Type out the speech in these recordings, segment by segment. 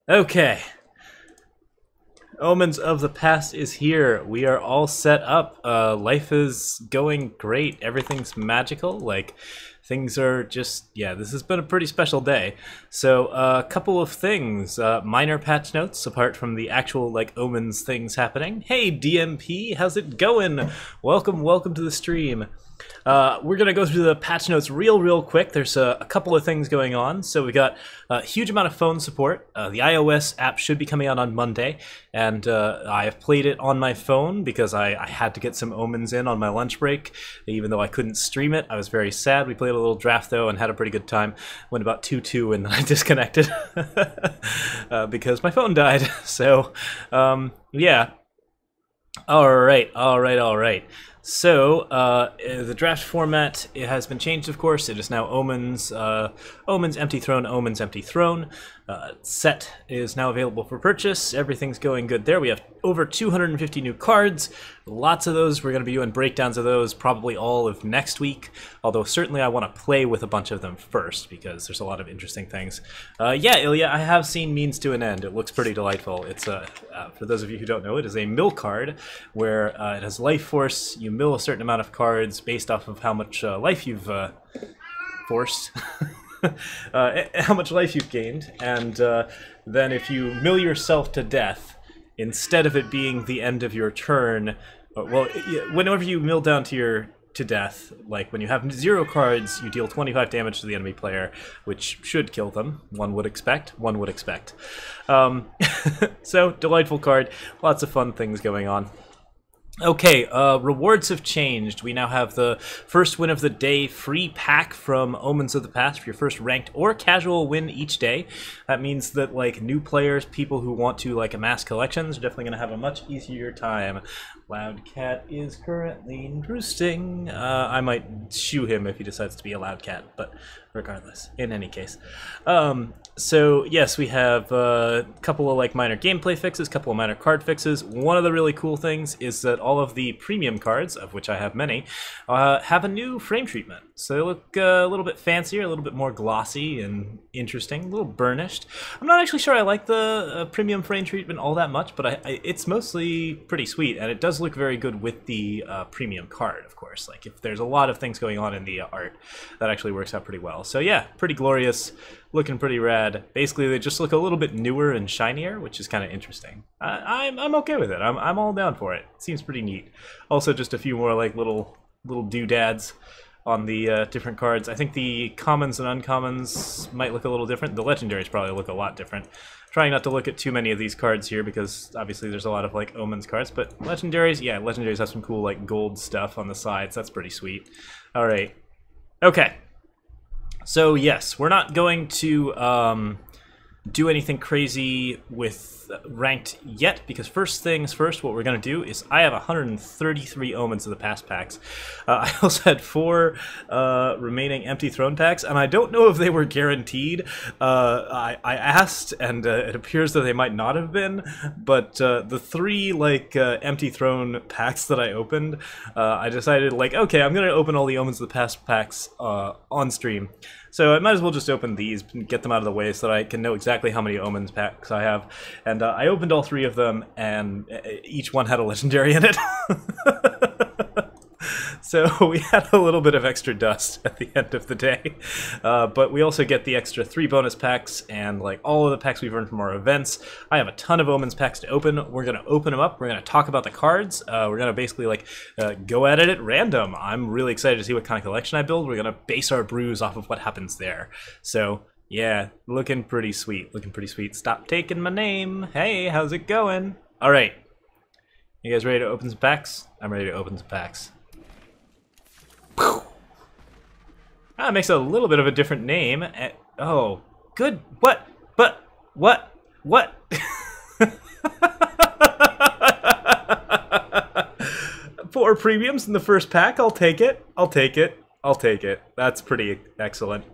Okay. Omens of the Past is here. We are all set up. Life is going great. Everything's magical. Like, things are just, yeah, this has been a pretty special day. So, a couple of things. Minor patch notes, apart from the actual, like, Omens things happening. Hey, DMP, how's it going? Welcome to the stream. We're going to go through the patch notes real quick. There's a couple of things going on. So we got a huge amount of phone support. The iOS app should be coming out on Monday, and I have played it on my phone because I had to get some Omens in on my lunch break. Even though I couldn't stream it, I was very sad. We played a little draft, though, and had a pretty good time. Went about 2-2, and then I disconnected because my phone died. So, yeah. All right. So, the draft format, it has been changed, of course. It is now Omens, Omens Empty Throne, Omens Empty Throne. Set is now available for purchase. Everything's going good there. We have over 250 new cards. Lots of those. We're going to be doing breakdowns of those probably all of next week. Although certainly I want to play with a bunch of them first because there's a lot of interesting things. Yeah, Ilya, I have seen Means to an End. It looks pretty delightful. It's for those of you who don't know, it is a mill card where it has life force. You mill a certain amount of cards based off of how much life you've forced. How much life you've gained, and then if you mill yourself to death, instead of it being the end of your turn, well, whenever you mill down to death, like when you have 0 cards, you deal 25 damage to the enemy player, which should kill them. One would expect. So, delightful card. Lots of fun things going on. Okay, rewards have changed. We now have the first win of the day free pack from Omens of the Past for your first ranked or casual win each day. That means that, like, new players, people who want to, like, amass collections, are definitely going to have a much easier time. Loud cat is currently roosting. I might shoo him if he decides to be a loud cat, but regardless, in any case. So, yes, we have a couple of, like, minor gameplay fixes, couple of minor card fixes. One of the really cool things is that all of the premium cards, of which I have many, have a new frame treatment. So they look a little bit fancier, a little bit more glossy and interesting, a little burnished. I'm not actually sure I like the premium frame treatment all that much, but it's mostly pretty sweet, and it does look very good with the premium card, of course. Like, if there's a lot of things going on in the art, that actually works out pretty well. So yeah, pretty glorious, looking pretty rad. Basically, they just look a little bit newer and shinier, which is kind of interesting. I'm okay with it. I'm all down for it. Seems pretty neat. Also, just a few more like little doodads on the different cards. I think the commons and uncommons might look a little different. The legendaries probably look a lot different. Trying not to look at too many of these cards here because obviously there's a lot of like Omens cards, but legendaries, yeah, legendaries have some cool like gold stuff on the sides. That's pretty sweet. All right. Okay. So yes, we're not going to do anything crazy with ranked yet, because first things first, what we're going to do is I have 133 Omens of the Past packs. I also had 4 remaining Empty Throne packs, and I don't know if they were guaranteed. I asked, and it appears that they might not have been, but the 3 like Empty Throne packs that I opened, I decided like, okay, I'm going to open all the Omens of the Past packs on stream. So I might as well just open these and get them out of the way so that I can know exactly how many Omens packs I have. And I opened all 3 of them, and each one had a legendary in it. So we had a little bit of extra dust at the end of the day. But we also get the extra 3 bonus packs and like all of the packs we've earned from our events. I have a ton of Omens packs to open. We're going to open them up. We're going to talk about the cards. We're going to basically like go at it at random. I'm really excited to see what kind of collection I build. We're going to base our brews off of what happens there. So yeah, looking pretty sweet. Stop taking my name. Hey, how's it going? All right. You guys ready to open some packs? I'm ready to open some packs. Ah, it makes a little bit of a different name. Oh, good. What? But, what? 4 premiums in the first pack. I'll take it. That's pretty excellent.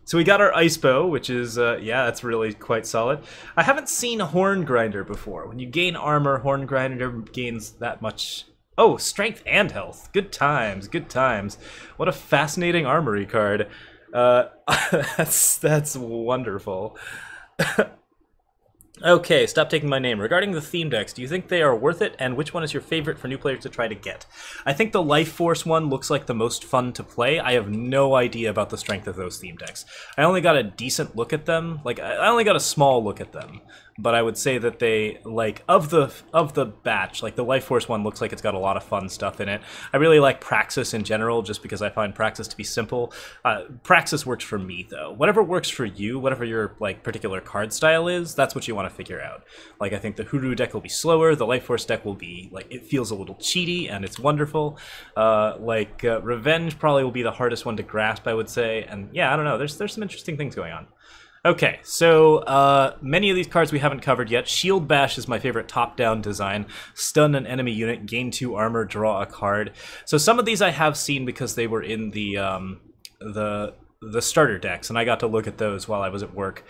So we got our Ice Bow, which is, yeah, that's really quite solid. I haven't seen Horn Grinder before. When you gain armor, Horn Grinder gains that much. Oh, strength and health. Good times. What a fascinating armory card. That's wonderful. Okay, stop taking my name. Regarding the theme decks, do you think they are worth it, and which one is your favorite for new players to try to get? I think the Life Force one looks like the most fun to play. I have no idea about the strength of those theme decks. I only got a decent look at them. Like, I only got a small look at them. But I would say that they, like, of the batch, like, the Life Force one looks like it's got a lot of fun stuff in it. I really like Praxis in general, just because I find Praxis to be simple. Praxis works for me, though. Whatever works for you, whatever your, like, particular card style is, that's what you want to figure out. Like, I think the Hoodoo deck will be slower, the Life Force deck will be, like, it feels a little cheaty, and it's wonderful. Revenge probably will be the hardest one to grasp, I would say. And, yeah, I don't know, there's some interesting things going on. Okay, so many of these cards we haven't covered yet. Shield Bash is my favorite top-down design. Stun an enemy unit, gain 2 armor, draw a card. So some of these I have seen because they were in the starter decks, and I got to look at those while I was at work.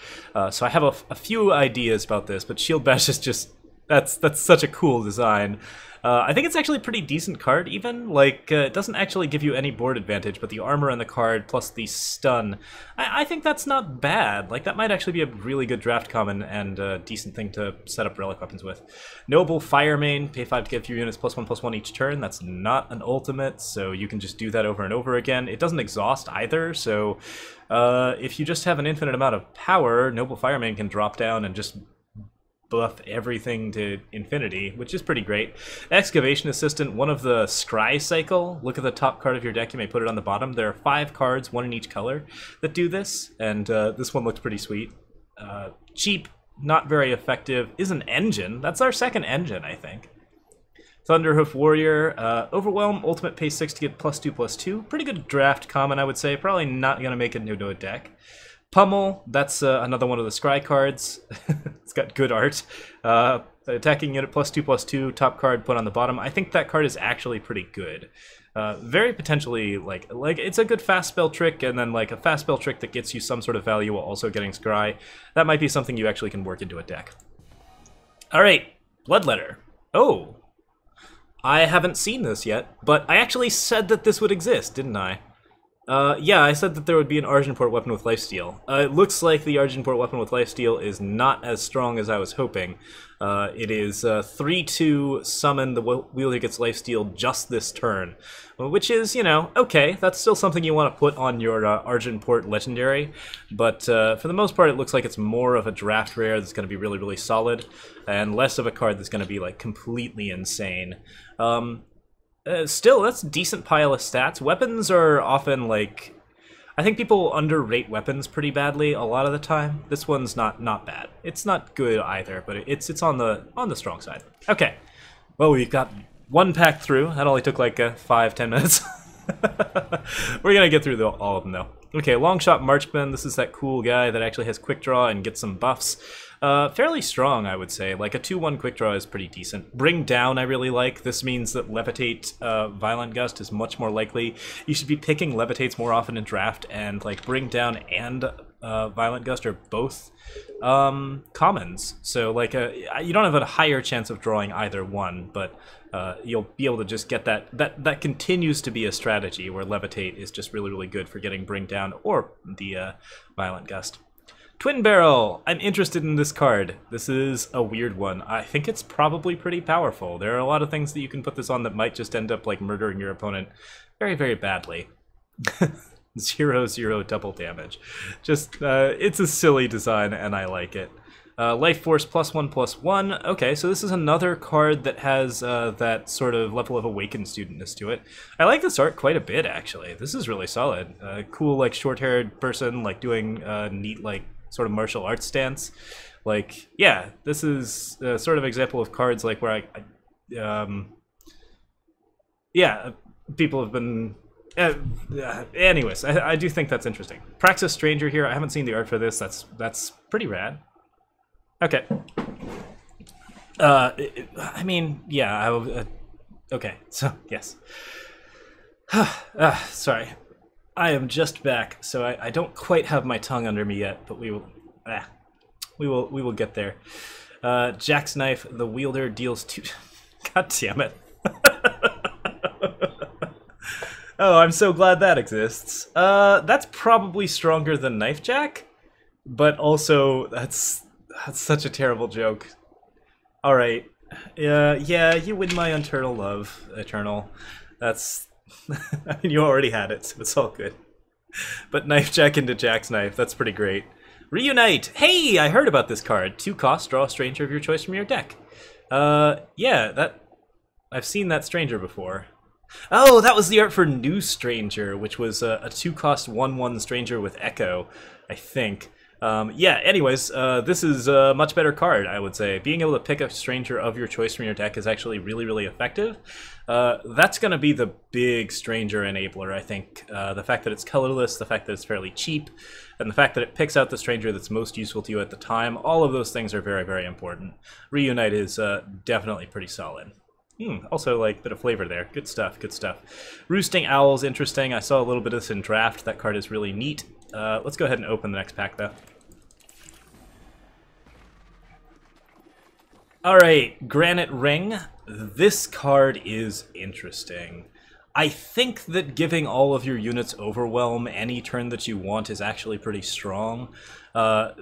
So I have a few ideas about this, but Shield Bash is just that's such a cool design. I think it's actually a pretty decent card, even. Like, it doesn't actually give you any board advantage, but the armor on the card plus the stun, I think that's not bad. Like, that might actually be a really good draft common and a decent thing to set up relic weapons with. Noble Firemain, pay 5 to get 3 units +1/+1 each turn. That's not an ultimate, so you can just do that over and over again. It doesn't exhaust either, so if you just have an infinite amount of power, Noble Firemain can drop down and just buff everything to infinity, which is pretty great. Excavation Assistant, one of the Scry cycle. Look at the top card of your deck, you may put it on the bottom. There are 5 cards, 1 in each color, that do this, and this one looks pretty sweet. Cheap, not very effective, is an engine. That's our second engine, I think. Thunderhoof Warrior, Overwhelm, ultimate pay 6 to get +2/+2. Pretty good draft common, I would say. Probably not going to make it into a deck. Pummel, that's another one of the Scry cards. It's got good art. Attacking unit +2/+2, top card put on the bottom. I think that card is actually pretty good. Very potentially, like it's a good fast spell trick, and then like a fast spell trick that gets you some sort of value while also getting Scry. That might be something you actually can work into a deck. Alright, Bloodletter. Oh, I haven't seen this yet, but I actually said that this would exist, didn't I? Yeah, I said that there would be an Argenport weapon with lifesteal. It looks like the Argenport weapon with lifesteal is not as strong as I was hoping. It is 3/2 summon, the wielder gets lifesteal just this turn. Which is, you know, okay, that's still something you want to put on your Argenport legendary. But for the most part, it looks like it's more of a draft rare that's going to be really, really solid, and less of a card that's going to be, like, completely insane. Still, that's a decent pile of stats. Weapons are often, like... I think people underrate weapons pretty badly a lot of the time. This one's not bad. It's not good either, but it's on the strong side. Okay. Well, we've got one pack through. That only took like 5-10 minutes. We're gonna get through all of them, though. Okay, Longshot Marchman. This is that cool guy that actually has quick draw and gets some buffs. Fairly strong, I would say. Like, a 2/1 quick draw is pretty decent. Bring Down I really like. This means that Levitate Violent Gust is much more likely. You should be picking Levitates more often in draft, and like Bring Down and Violent Gust are both commons. So like you don't have a higher chance of drawing either one, but you'll be able to just get that continues to be a strategy where Levitate is just really, really good for getting Bring Down or the Violent Gust. Twin Barrel! I'm interested in this card. This is a weird one. I think it's probably pretty powerful. There are a lot of things that you can put this on that might just end up like murdering your opponent very, very badly. 0/0 double damage. Just, it's a silly design and I like it. Life Force +1/+1. Okay, so this is another card that has that sort of level of Awakened studentness to it. I like this art quite a bit, actually. This is really solid. Cool, like, short-haired person, like, doing neat, like, sort of martial arts stance. Like, yeah, this is a sort of example of cards, like, where yeah, people have been... anyways, I do think that's interesting. Praxis Stranger here. I haven't seen the art for this. That's pretty rad. Okay. I mean, yeah, okay, so, yes. Sorry. I am just back, so I don't quite have my tongue under me yet, but we will get there. Jack's Knife, the wielder deals 2... God damn it. Oh, I'm so glad that exists. That's probably stronger than Knife Jack, but also that's... That's such a terrible joke. Alright. Yeah, you win my eternal love, Eternal. That's... I mean, you already had it, so it's all good. But Knife Jack into Jack's Knife, that's pretty great. Reunite! Hey, I heard about this card. 2 cost, draw a stranger of your choice from your deck. Yeah, that... I've seen that stranger before. Oh, that was the art for New Stranger, which was a 2 cost 1/1 stranger with Echo, I think. Yeah, anyways, this is a much better card, I would say. Being able to pick a stranger of your choice from your deck is actually really, really effective. That's going to be the big stranger enabler, I think. The fact that it's colorless, the fact that it's fairly cheap, and the fact that it picks out the stranger that's most useful to you at the time, all of those things are very, very important. Reunite is definitely pretty solid. Also, like, a bit of flavor there. Good stuff, good stuff. Roosting Owl's interesting. I saw a little bit of this in Draft. That card is really neat. Let's go ahead and open the next pack, though. Alright, Granite Ring. This card is interesting. I think that giving all of your units Overwhelm any turn that you want is actually pretty strong.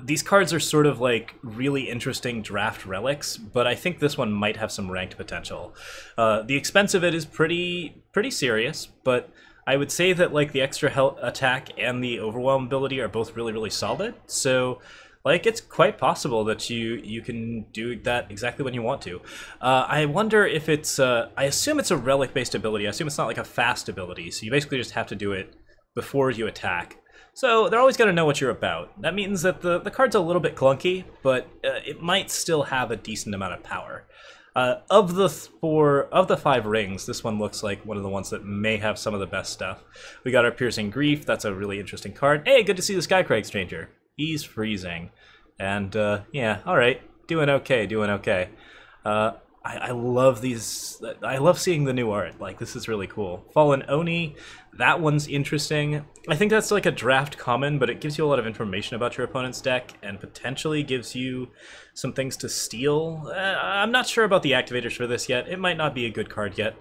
These cards are sort of like really interesting draft relics, but I think this one might have some ranked potential. The expense of it is pretty serious, but I would say that like the extra attack and the Overwhelm ability are both really, really solid. So like, it's quite possible that you can do that exactly when you want to. I wonder if it's... I assume it's a relic-based ability. I assume it's not like a fast ability, so you basically just have to do it before you attack. So they're always going to know what you're about. That means that the card's a little bit clunky, but it might still have a decent amount of power. Of the 5 rings, this one looks like one of the ones that may have some of the best stuff. We got our Piercing Grief. That's a really interesting card. Hey, good to see the Skycrag Stranger. He's freezing. And, yeah, alright. Doing okay, doing okay. I love these... I love seeing the new art. Like, this is really cool. Fallen Oni, that one's interesting. I think that's like a draft common, but it gives you a lot of information about your opponent's deck and potentially gives you some things to steal. I'm not sure about the activators for this yet. It might not be a good card yet.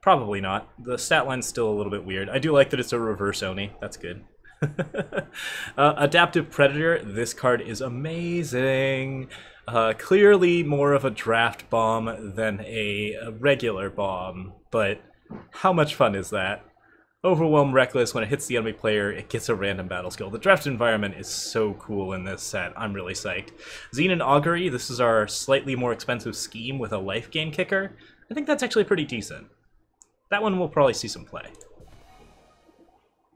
Probably not. The stat line's still a little bit weird. I do like that it's a reverse Oni. That's good. Adaptive Predator, this card is amazing. Clearly more of a draft bomb than a regular bomb, but how much fun is that? Overwhelm Reckless, when it hits the enemy player, it gets a random battle skill. The draft environment is so cool in this set. I'm really psyched. Xenon Augury, this is our slightly more expensive scheme with a life gain kicker. I think that's actually pretty decent. That one will probably see some play.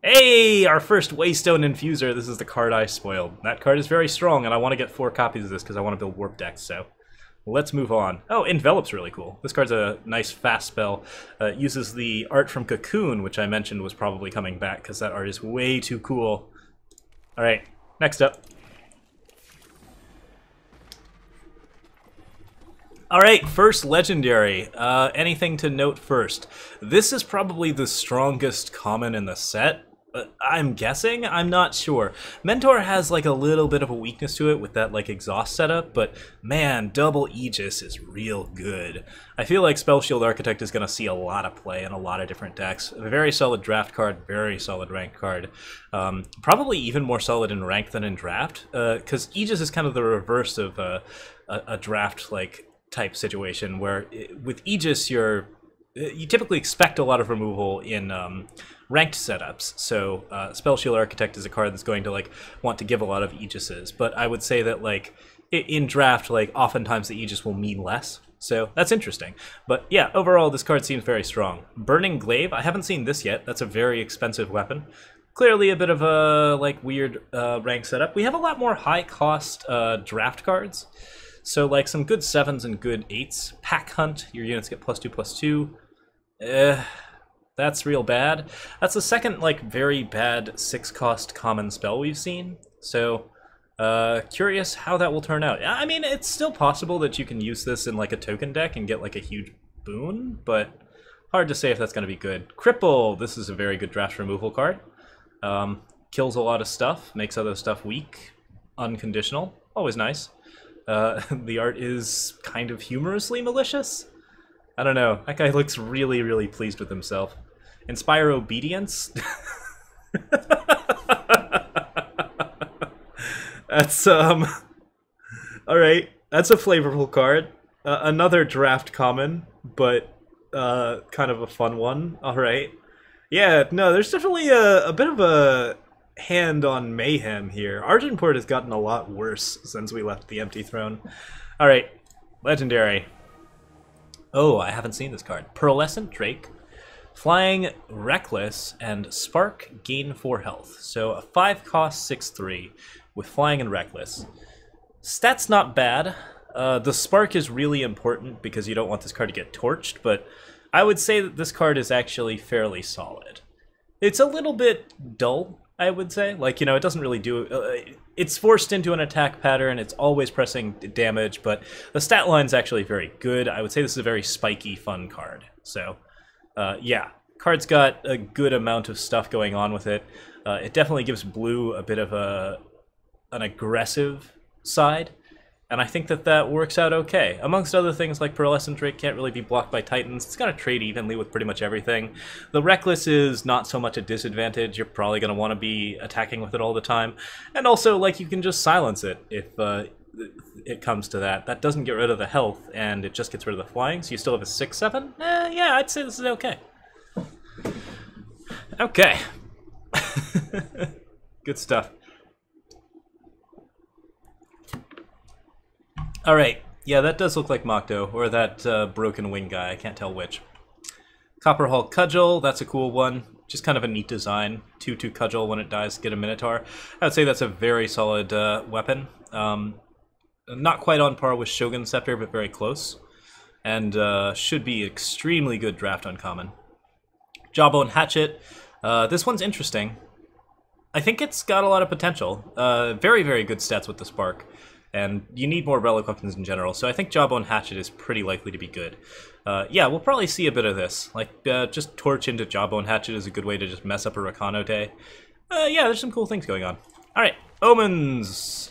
Hey, our first Waystone Infuser. This is the card I spoiled. That card is very strong, and I want to get 4 copies of this because I want to build warp decks, so let's move on. Oh, Envelop's really cool. This card's a nice fast spell. It uses the art from Cocoon, which I mentioned was probably coming back because that art is way too cool. All right, next up. Alright, first legendary. Anything to note first? This is probably the strongest common in the set. I'm guessing? I'm not sure. Mentor has like a little bit of a weakness to it with that like exhaust setup, but man, double Aegis is real good. I feel like Spellshield Architect is going to see a lot of play in a lot of different decks. A very solid draft card, very solid ranked card. Probably even more solid in ranked than in draft, because Aegis is kind of the reverse of a draft like type situation where with Aegis you typically expect a lot of removal in ranked setups. So Spellshield Architect is a card that's going to like want to give a lot of Aegises, but I would say that like in draft, like oftentimes the Aegis will mean less. So that's interesting. But yeah, overall this card seems very strong. Burning Glaive, I haven't seen this yet. That's a very expensive weapon. Clearly a bit of a like weird rank setup. We have a lot more high cost draft cards. So like some good 7s and good 8s. Pack Hunt, your units get +2/+2. That's real bad. That's the second like very bad 6-cost common spell we've seen. So curious how that will turn out. I mean, it's still possible that you can use this in like a token deck and get like a huge boon, but hard to say if that's going to be good. Cripple, this is a very good draft removal card. Kills a lot of stuff, makes other stuff weak. Unconditional, always nice. The art is kind of humorously malicious. I don't know. That guy looks really, really pleased with himself. Inspire Obedience. That's Alright, that's a flavorful card. Another draft common, but kind of a fun one. Alright. Yeah, no, there's definitely a bit of a hand on mayhem here. Argenport has gotten a lot worse since we left the empty throne. Alright, legendary. Oh, I haven't seen this card. Pearlescent Drake. Flying, Reckless, and Spark gain 4 health. So a 5 cost 6/3 with Flying and Reckless. Stats not bad. The Spark is really important because you don't want this card to get torched, but I would say that this card is actually fairly solid. It's a little bit dull, I would say. Like, you know, it doesn't really do... it's forced into an attack pattern, it's always pressing damage, but the stat line's actually very good. I would say this is a very spiky, fun card. So... yeah, card's got a good amount of stuff going on with it. It definitely gives blue a bit of an aggressive side, and I think that that works out okay. Amongst other things, like Pearlescent Drake can't really be blocked by Titans. It's gonna trade evenly with pretty much everything. The Reckless is not so much a disadvantage. You're probably gonna want to be attacking with it all the time. And also, like, you can just silence it if it comes to that. That doesn't get rid of the health, and it just gets rid of the flying, so you still have a 6/7? Yeah, I'd say this is okay. Okay. Good stuff. Alright, yeah, that does look like Mokto, or that broken wing guy, I can't tell which. Copperhall Cudgel, that's a cool one. Just kind of a neat design. 2/2 Cudgel, when it dies, get a Minotaur. I would say that's a very solid weapon. Not quite on par with Shogun Scepter, but very close. And should be extremely good draft uncommon. Jawbone Hatchet. This one's interesting. I think it's got a lot of potential. Very, very good stats with the Spark. And you need more relic weapons in general, so I think Jawbone Hatchet is pretty likely to be good. Yeah, we'll probably see a bit of this. Like, just Torch into Jawbone Hatchet is a good way to just mess up a Rakano day. Yeah, there's some cool things going on. Alright, Omens!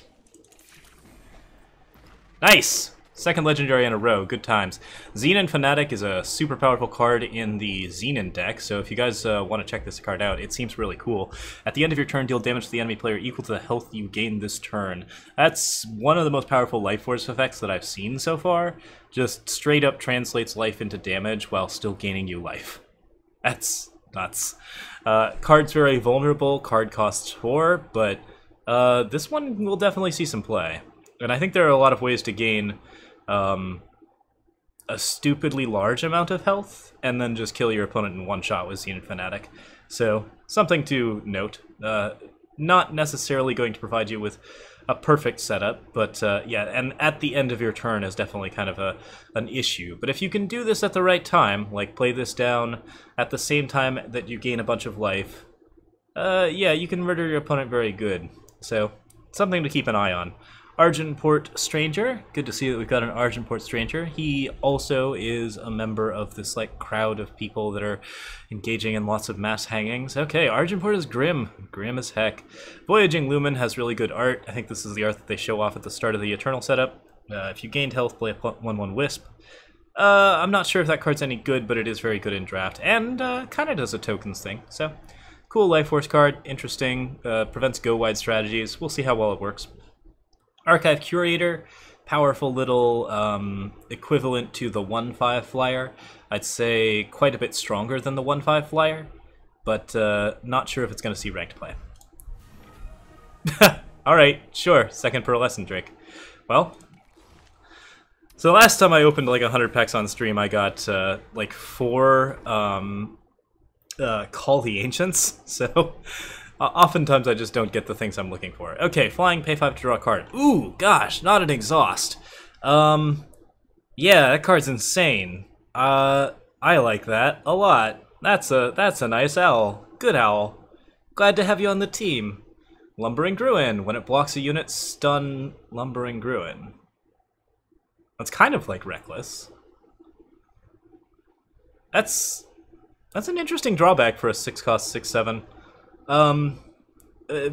Nice! Second legendary in a row, good times. Xenon Fanatic is a super powerful card in the Xenon deck, so if you guys want to check this card out, it seems really cool. At the end of your turn, deal damage to the enemy player equal to the health you gain this turn. That's one of the most powerful life force effects that I've seen so far. Just straight up translates life into damage while still gaining you life. That's nuts. Card's very vulnerable, card costs 4, but this one will definitely see some play. And I think there are a lot of ways to gain a stupidly large amount of health, and then just kill your opponent in one shot with Xenon Fanatic. So, something to note. Not necessarily going to provide you with a perfect setup, but yeah, and at the end of your turn is definitely kind of an issue. But if you can do this at the right time, like play this down at the same time that you gain a bunch of life, yeah, you can murder your opponent very good. So, something to keep an eye on. Argenport Stranger. Good to see that we've got an Argenport Stranger. He also is a member of this like crowd of people that are engaging in lots of mass hangings. Okay, Argenport is grim. Grim as heck. Voyaging Lumen has really good art. I think this is the art that they show off at the start of the Eternal setup. If you gained health, play a 1/1 Wisp. I'm not sure if that card's any good, but it is very good in draft. And kind of does a tokens thing. So, cool Life Force card. Interesting. Prevents go-wide strategies. We'll see how well it works. Archive Curator, powerful little equivalent to the 1/5 flyer. I'd say quite a bit stronger than the 1/5 flyer, but not sure if it's going to see ranked play. Alright, sure, second Pearlescent Drake. Well, so last time I opened like 100 packs on stream, I got like 4 Call the Ancients, so... oftentimes I just don't get the things I'm looking for. Okay, flying, pay 5 to draw a card. Ooh, gosh, not an exhaust. Yeah, that card's insane. I like that a lot. That's a nice owl. Good owl. Glad to have you on the team. Lumbering Gruin. When it blocks a unit, stun Lumbering Gruin. That's kind of like Reckless. That's an interesting drawback for a 6-cost 6/7.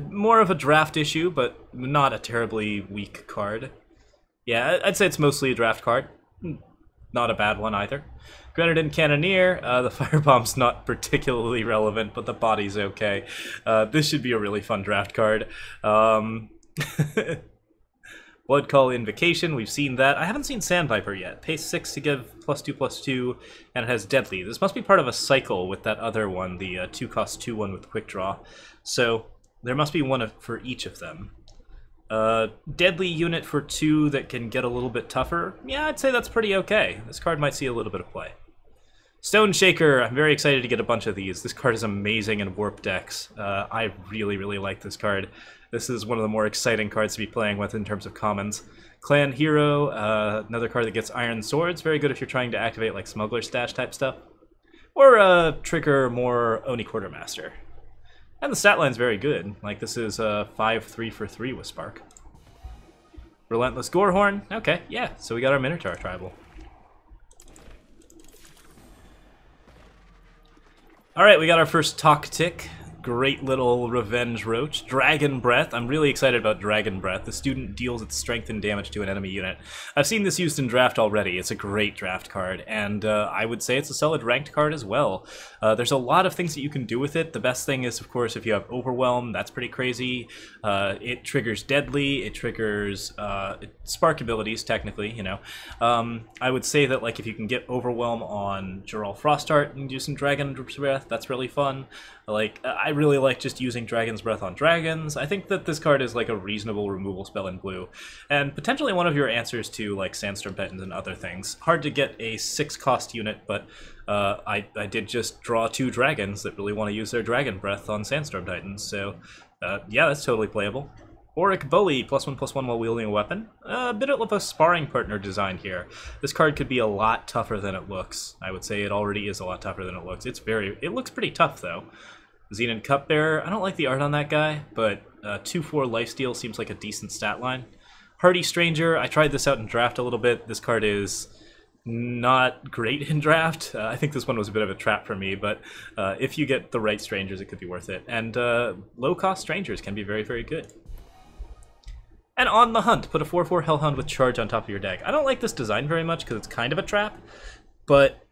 More of a draft issue, but not a terribly weak card. Yeah, I'd say it's mostly a draft card. Not a bad one either. Grenadin Cannoneer, the Firebomb's not particularly relevant, but the body's okay. This should be a really fun draft card. Blood Call Invocation, we've seen that. I haven't seen Sandviper yet. Pay 6 to give +2/+2, and it has Deadly. This must be part of a cycle with that other one, the 2-cost 2 one with Quick Draw. So there must be one for each of them. Deadly unit for 2 that can get a little bit tougher. Yeah, I'd say that's pretty okay. This card might see a little bit of play. Stone Shaker, I'm very excited to get a bunch of these. This card is amazing in Warp decks. I really, really like this card. This is one of the more exciting cards to be playing with in terms of commons. Clan Hero, another card that gets Iron Swords. Very good if you're trying to activate like Smuggler Stash type stuff. Or trigger more Oni Quartermaster. And the stat line's very good. Like this is 5/3 for 3 with Spark. Relentless Gorehorn. Okay, yeah, so we got our Minotaur Tribal. Alright, we got our first Talk Tick. Great little Revenge Roach. Dragon Breath. I'm really excited about Dragon Breath. The student deals its strength and damage to an enemy unit. I've seen this used in draft already. It's a great draft card, and I would say it's a solid ranked card as well. There's a lot of things that you can do with it. The best thing is, of course, if you have Overwhelm, that's pretty crazy. It triggers Deadly. It triggers Spark abilities, technically, you know. I would say that, like, if you can get Overwhelm on Geralt Frostheart and do some Dragon Breath, that's really fun. Like, I really like just using Dragon's Breath on dragons. I think that this card is like a reasonable removal spell in blue, and potentially one of your answers to like Sandstorm Titans and other things. Hard to get a 6-cost unit, but I did just draw 2 dragons that really want to use their Dragon Breath on Sandstorm Titans, so yeah, that's totally playable. Auric Bully, +1/+1 while wielding a weapon. A bit of a sparring partner design here. This card could be a lot tougher than it looks. I would say it already is a lot tougher than it looks. It looks pretty tough though. Xenon Cupbearer, I don't like the art on that guy, but 2/4 lifesteal seems like a decent stat line. Hardy Stranger, I tried this out in draft a little bit. This card is not great in draft. I think this one was a bit of a trap for me, but if you get the right strangers, it could be worth it. And low-cost strangers can be very, very good. And On the Hunt, put a 4/4 Hellhound with charge on top of your deck. I don't like this design very much because it's kind of a trap, but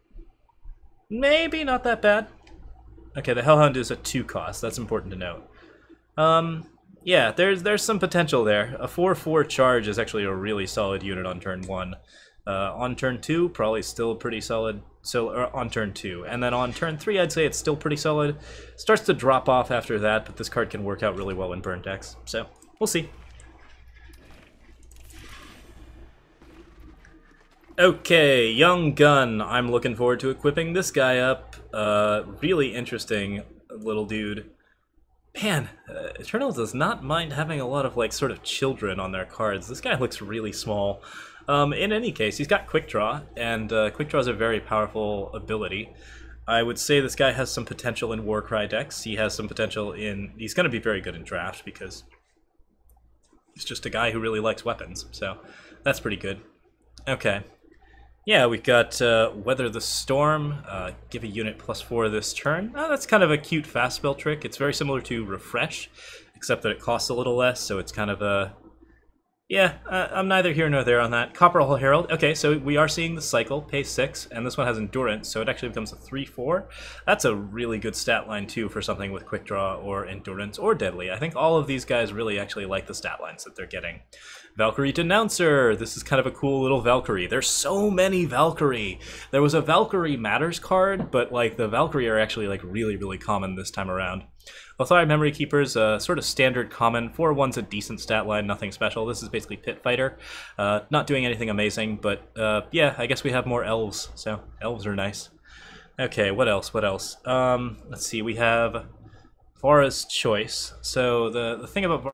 maybe not that bad. Okay, the Hellhound is a 2-cost. That's important to note. Yeah, there's some potential there. A 4/4 charge is actually a really solid unit on turn 1. On turn 2, probably still pretty solid. So on turn 2, and then on turn 3, I'd say it's still pretty solid. Starts to drop off after that, but this card can work out really well in burn decks. So we'll see. Okay, Young Gun. I'm looking forward to equipping this guy up. Really interesting little dude. Man, Eternal does not mind having a lot of, like, sort of children on their cards. This guy looks really small. In any case, he's got Quick Draw, and Quick Draw is a very powerful ability. I would say this guy has some potential in Warcry decks. He has some potential in... He's going to be very good in draft, because he's just a guy who really likes weapons, so that's pretty good. Okay. Yeah, we've got Weather the Storm, give a unit +4 this turn. That's kind of a cute fast spell trick. It's very similar to Refresh, except that it costs a little less, so it's kind of a... Yeah, I'm neither here nor there on that. Copperhole Herald. Okay, so we are seeing the cycle, pay 6, and this one has Endurance, so it actually becomes a 3/4. That's a really good stat line, too, for something with Quick Draw or Endurance or Deadly. I think all of these guys really actually like the stat lines that they're getting. Valkyrie Denouncer. This is kind of a cool little Valkyrie. There's so many Valkyrie. There was a Valkyrie Matters card, but like the Valkyrie are actually like really, really common this time around. Lothari Memory Keeper's sort of standard common. 4/1's a decent stat line, nothing special. This is basically Pit Fighter. Not doing anything amazing, but yeah, I guess we have more elves, so elves are nice. Okay, what else? What else? Let's see, we have Vara's Choice. So the thing about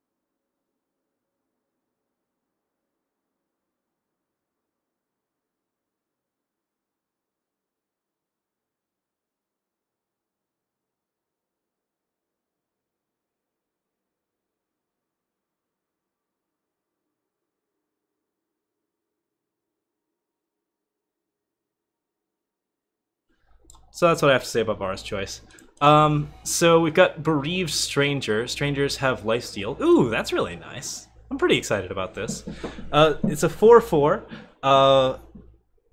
So that's what I have to say about Vara's Choice. So we've got Bereaved Stranger. Strangers have lifesteal. Ooh, that's really nice. I'm pretty excited about this. It's a 4/4.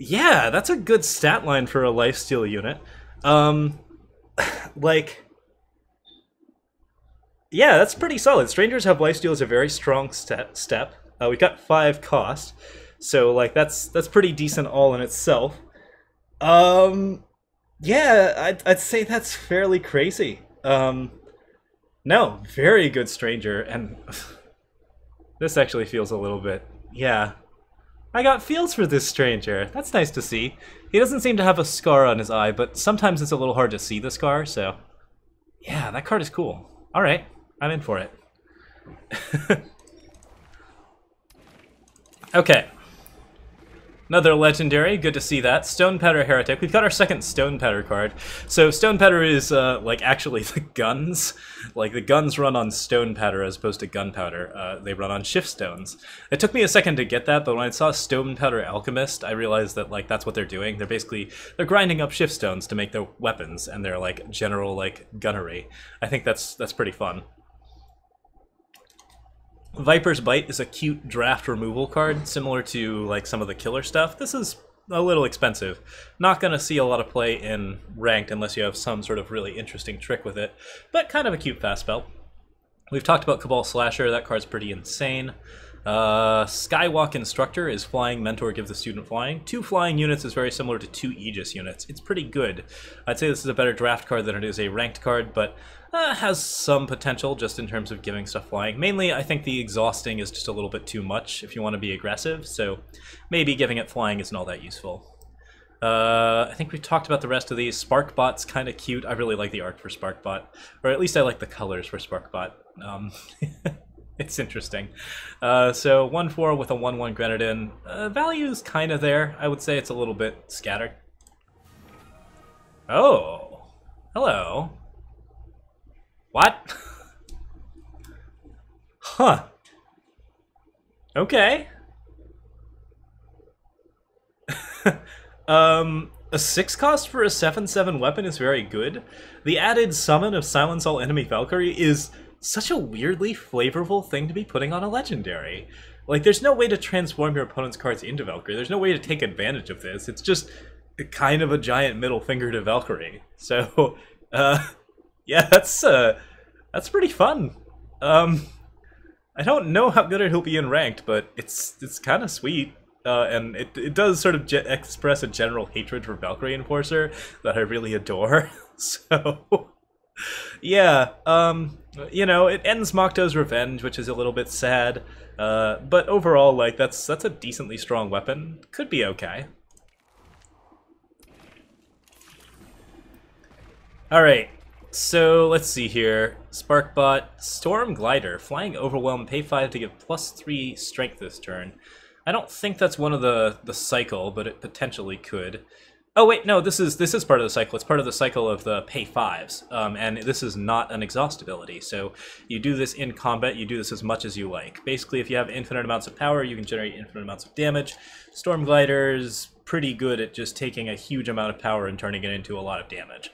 Yeah, that's a good stat line for a lifesteal unit. Like, yeah, that's pretty solid. Strangers have lifesteal is a very strong step. We've got 5 cost, so like that's pretty decent all in itself. Yeah, I'd say that's fairly crazy. No, very good stranger, and this actually feels a little bit, yeah. I got feels for this stranger. That's nice to see. He doesn't seem to have a scar on his eye, but sometimes it's a little hard to see the scar, so... Yeah, that card is cool. Alright, I'm in for it. Okay. Another legendary, good to see that. Stone Powder Heretic. We've got our second Stone Powder card. So Stone Powder is, like, actually the guns. Like, the guns run on Stone Powder as opposed to Gunpowder. They run on Shift Stones. It took me a second to get that, but when I saw Stone Powder Alchemist, I realized that, like, that's what they're doing. They're grinding up Shift Stones to make their weapons, and they're, like, general, like, gunnery. I think that's pretty fun. Viper's Bite is a cute draft removal card, similar to like some of the killer stuff. This is a little expensive. Not going to see a lot of play in ranked unless you have some sort of really interesting trick with it, but kind of a cute fast spell. We've talked about Cabal Slasher, that card's pretty insane. Skywalk Instructor is flying, mentor gives the student flying. 2 flying units is very similar to 2 Aegis units. It's pretty good. I'd say this is a better draft card than it is a ranked card, but has some potential just in terms of giving stuff flying. Mainly, I think the exhausting is just a little bit too much if you want to be aggressive, so maybe giving it flying isn't all that useful. I think we've talked about the rest of these. Sparkbot's kind of cute. I really like the art for Sparkbot, or at least I like the colors for Sparkbot. It's interesting. So 1/4 with a 1/1 Grenadin. Value's kind of there. I would say it's a little bit scattered. Oh, hello. What? Huh. Okay. A 6 cost for a 7/7 weapon is very good. The added summon of Silence All Enemy Valkyrie is such a weirdly flavorful thing to be putting on a legendary. Like, there's no way to transform your opponent's cards into Valkyrie. There's no way to take advantage of this. It's just kind of a giant middle finger to Valkyrie. So, yeah, that's pretty fun. I don't know how good it'll be in ranked, but it's kind of sweet. And it does sort of express a general hatred for Valkyrie Enforcer that I really adore. So, yeah, you know, it ends Mokto's Revenge, which is a little bit sad. But overall, like, that's a decently strong weapon. Could be okay. Alright, so let's see here. Sparkbot, Storm Glider, Flying Overwhelm, pay 5 to give +3 strength this turn. I don't think that's one of the cycle, but it potentially could. Oh wait, no, this is part of the cycle. It's part of the cycle of the pay 5s, and this is not an exhaust ability. So you do this in combat, you do this as much as you like. Basically, if you have infinite amounts of power, you can generate infinite amounts of damage. Storm Glider's pretty good at just taking a huge amount of power and turning it into a lot of damage.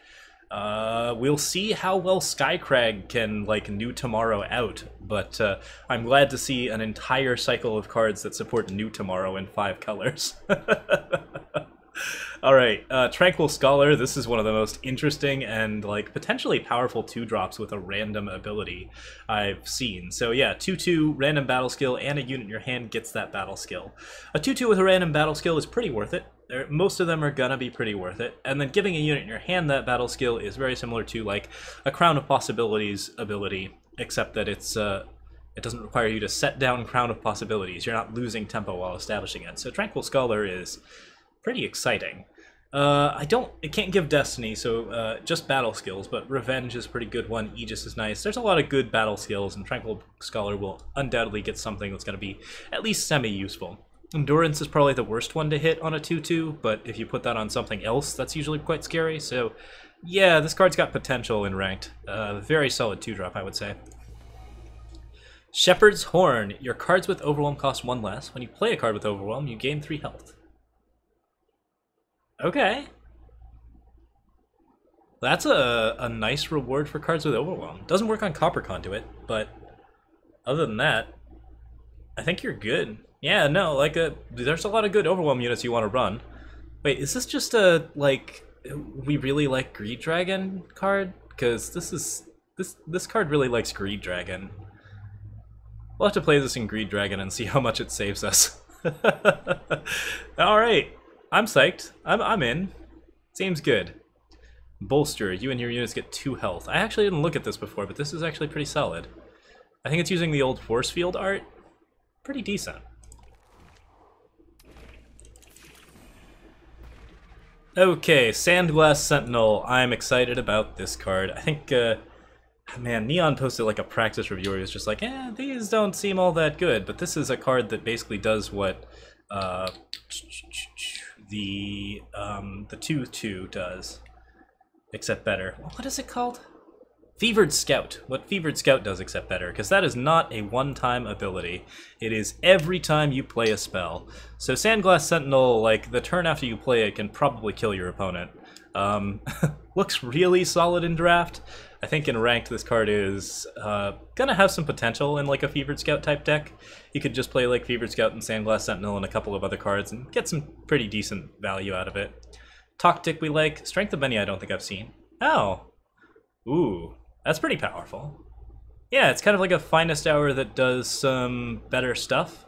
We'll see how well Skycrag can, like, New Tomorrow out, but I'm glad to see an entire cycle of cards that support New Tomorrow in 5 colors. Alright, Tranquil Scholar, this is one of the most interesting and, like, potentially powerful 2-drops with a random ability I've seen. So yeah, 2/2, random battle skill, and a unit in your hand gets that battle skill. A 2/2 with a random battle skill is pretty worth it. Most of them are gonna be pretty worth it. And then giving a unit in your hand that battle skill is very similar to, like, a Crown of Possibilities ability, except that it doesn't require you to set down Crown of Possibilities. You're not losing tempo while establishing it. So Tranquil Scholar is pretty exciting. It can't give Destiny, so just battle skills, but Revenge is a pretty good one, Aegis is nice. There's a lot of good battle skills, and Tranquil Scholar will undoubtedly get something that's going to be at least semi-useful. Endurance is probably the worst one to hit on a 2/2, but if you put that on something else, that's usually quite scary, so yeah, this card's got potential in ranked. Very solid 2-drop, I would say. Shepherd's Horn. Your cards with Overwhelm cost 1 less. When you play a card with Overwhelm, you gain 3 health. Okay. That's a nice reward for cards with Overwhelm. Doesn't work on Copper Conduit, but other than that, I think you're good. Yeah, no, like, there's a lot of good Overwhelm units you want to run. Wait, is this just a, like, we really like Greed Dragon card? Because this card really likes Greed Dragon. We'll have to play this in Greed Dragon and see how much it saves us. Alright, I'm psyched. I'm in. Seems good. Bolster, you and your units get 2 health. I actually didn't look at this before, but this is actually pretty solid. I think it's using the old force field art. Pretty decent. Okay, Sandglass Sentinel. I'm excited about this card. I think, man, Neon posted like a practice review where he was just like, these don't seem all that good, but this is a card that basically does what the 2/2 does, except better. What is it called? Fevered Scout. What Fevered Scout does except better, because that is not a one-time ability. It is every time you play a spell. So Sandglass Sentinel, like, the turn after you play it can probably kill your opponent. Looks really solid in draft. I think in ranked this card is gonna have some potential in like a Fevered Scout type deck. You could just play like Fevered Scout and Sandglass Sentinel and a couple of other cards and get some pretty decent value out of it. Tactic we like. Strength of Many I don't think I've seen. Oh. Ooh. That's pretty powerful. Yeah, it's kind of like a Finest Hour that does some better stuff.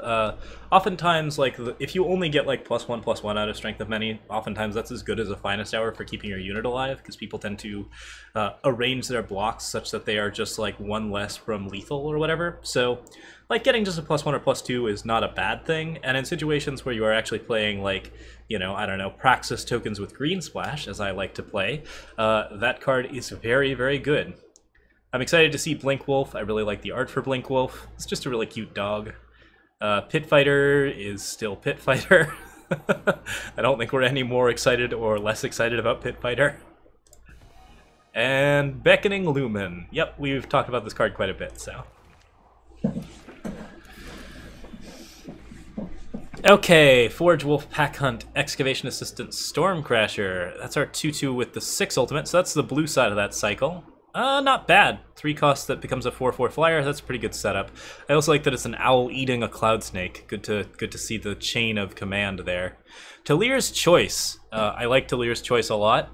Oftentimes, like, if you only get like +1/+1 out of Strength of Many, oftentimes that's as good as a Finest Hour for keeping your unit alive, because people tend to arrange their blocks such that they are just like 1 less from lethal or whatever. So, like, getting just a +1 or +2 is not a bad thing, and in situations where you are actually playing, like, you know, I don't know, Praxis tokens with Green Splash, as I like to play, that card is very, very good. I'm excited to see Blink Wolf. I really like the art for Blink Wolf. It's just a really cute dog. Pit Fighter is still Pit Fighter. I don't think we're any more excited or less excited about Pit Fighter. And Beckoning Lumen. Yep, we've talked about this card quite a bit, so. Okay, Forge Wolf, Pack Hunt, Excavation Assistant, Stormcrasher. That's our 2/2 with the 6 ultimate, so that's the blue side of that cycle. Not bad. 3 costs that becomes a 4/4 flyer. That's a pretty good setup. I also like that it's an owl eating a cloud snake. Good to see the chain of command there. Talir's Choice. I like Talir's Choice a lot.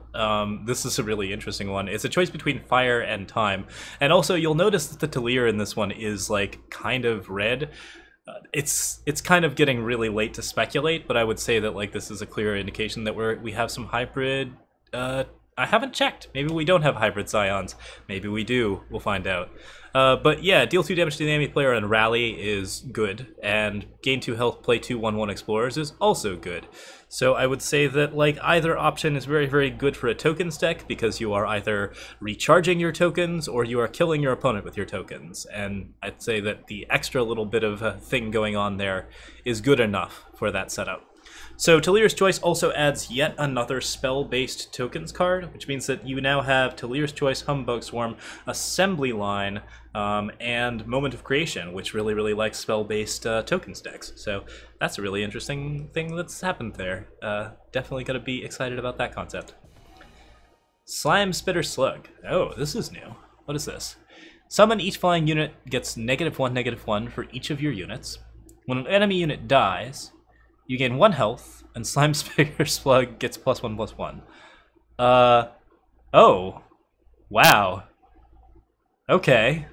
This is a really interesting one. It's a choice between fire and time. And also, you'll notice that the Talir in this one is like kind of red. It's kind of getting really late to speculate, but I would say that like this is a clear indication that we have some hybrid. I haven't checked. Maybe we don't have hybrid Scions. Maybe we do. We'll find out. But yeah, deal 2 damage to the enemy player on Rally is good, and gain 2 health, play 2 1/1 Explorers is also good. So I would say that like either option is very, very good for a tokens deck, because you are either recharging your tokens or you are killing your opponent with your tokens. And I'd say that the extra little bit of a thing going on there is good enough for that setup. So Talir's Choice also adds yet another spell-based tokens card, which means that you now have Talir's Choice, Humbug Swarm, Assembly Line, and Moment of Creation, which really, really likes spell-based tokens decks. So that's a really interesting thing that's happened there. Definitely gonna be excited about that concept. Slime Spitter Slug. Oh, this is new. What is this? Summon each flying unit gets -1/-1 for each of your units. When an enemy unit dies, you gain 1 health, and Slime Spitter Slug gets +1/+1. Oh. Wow. Okay.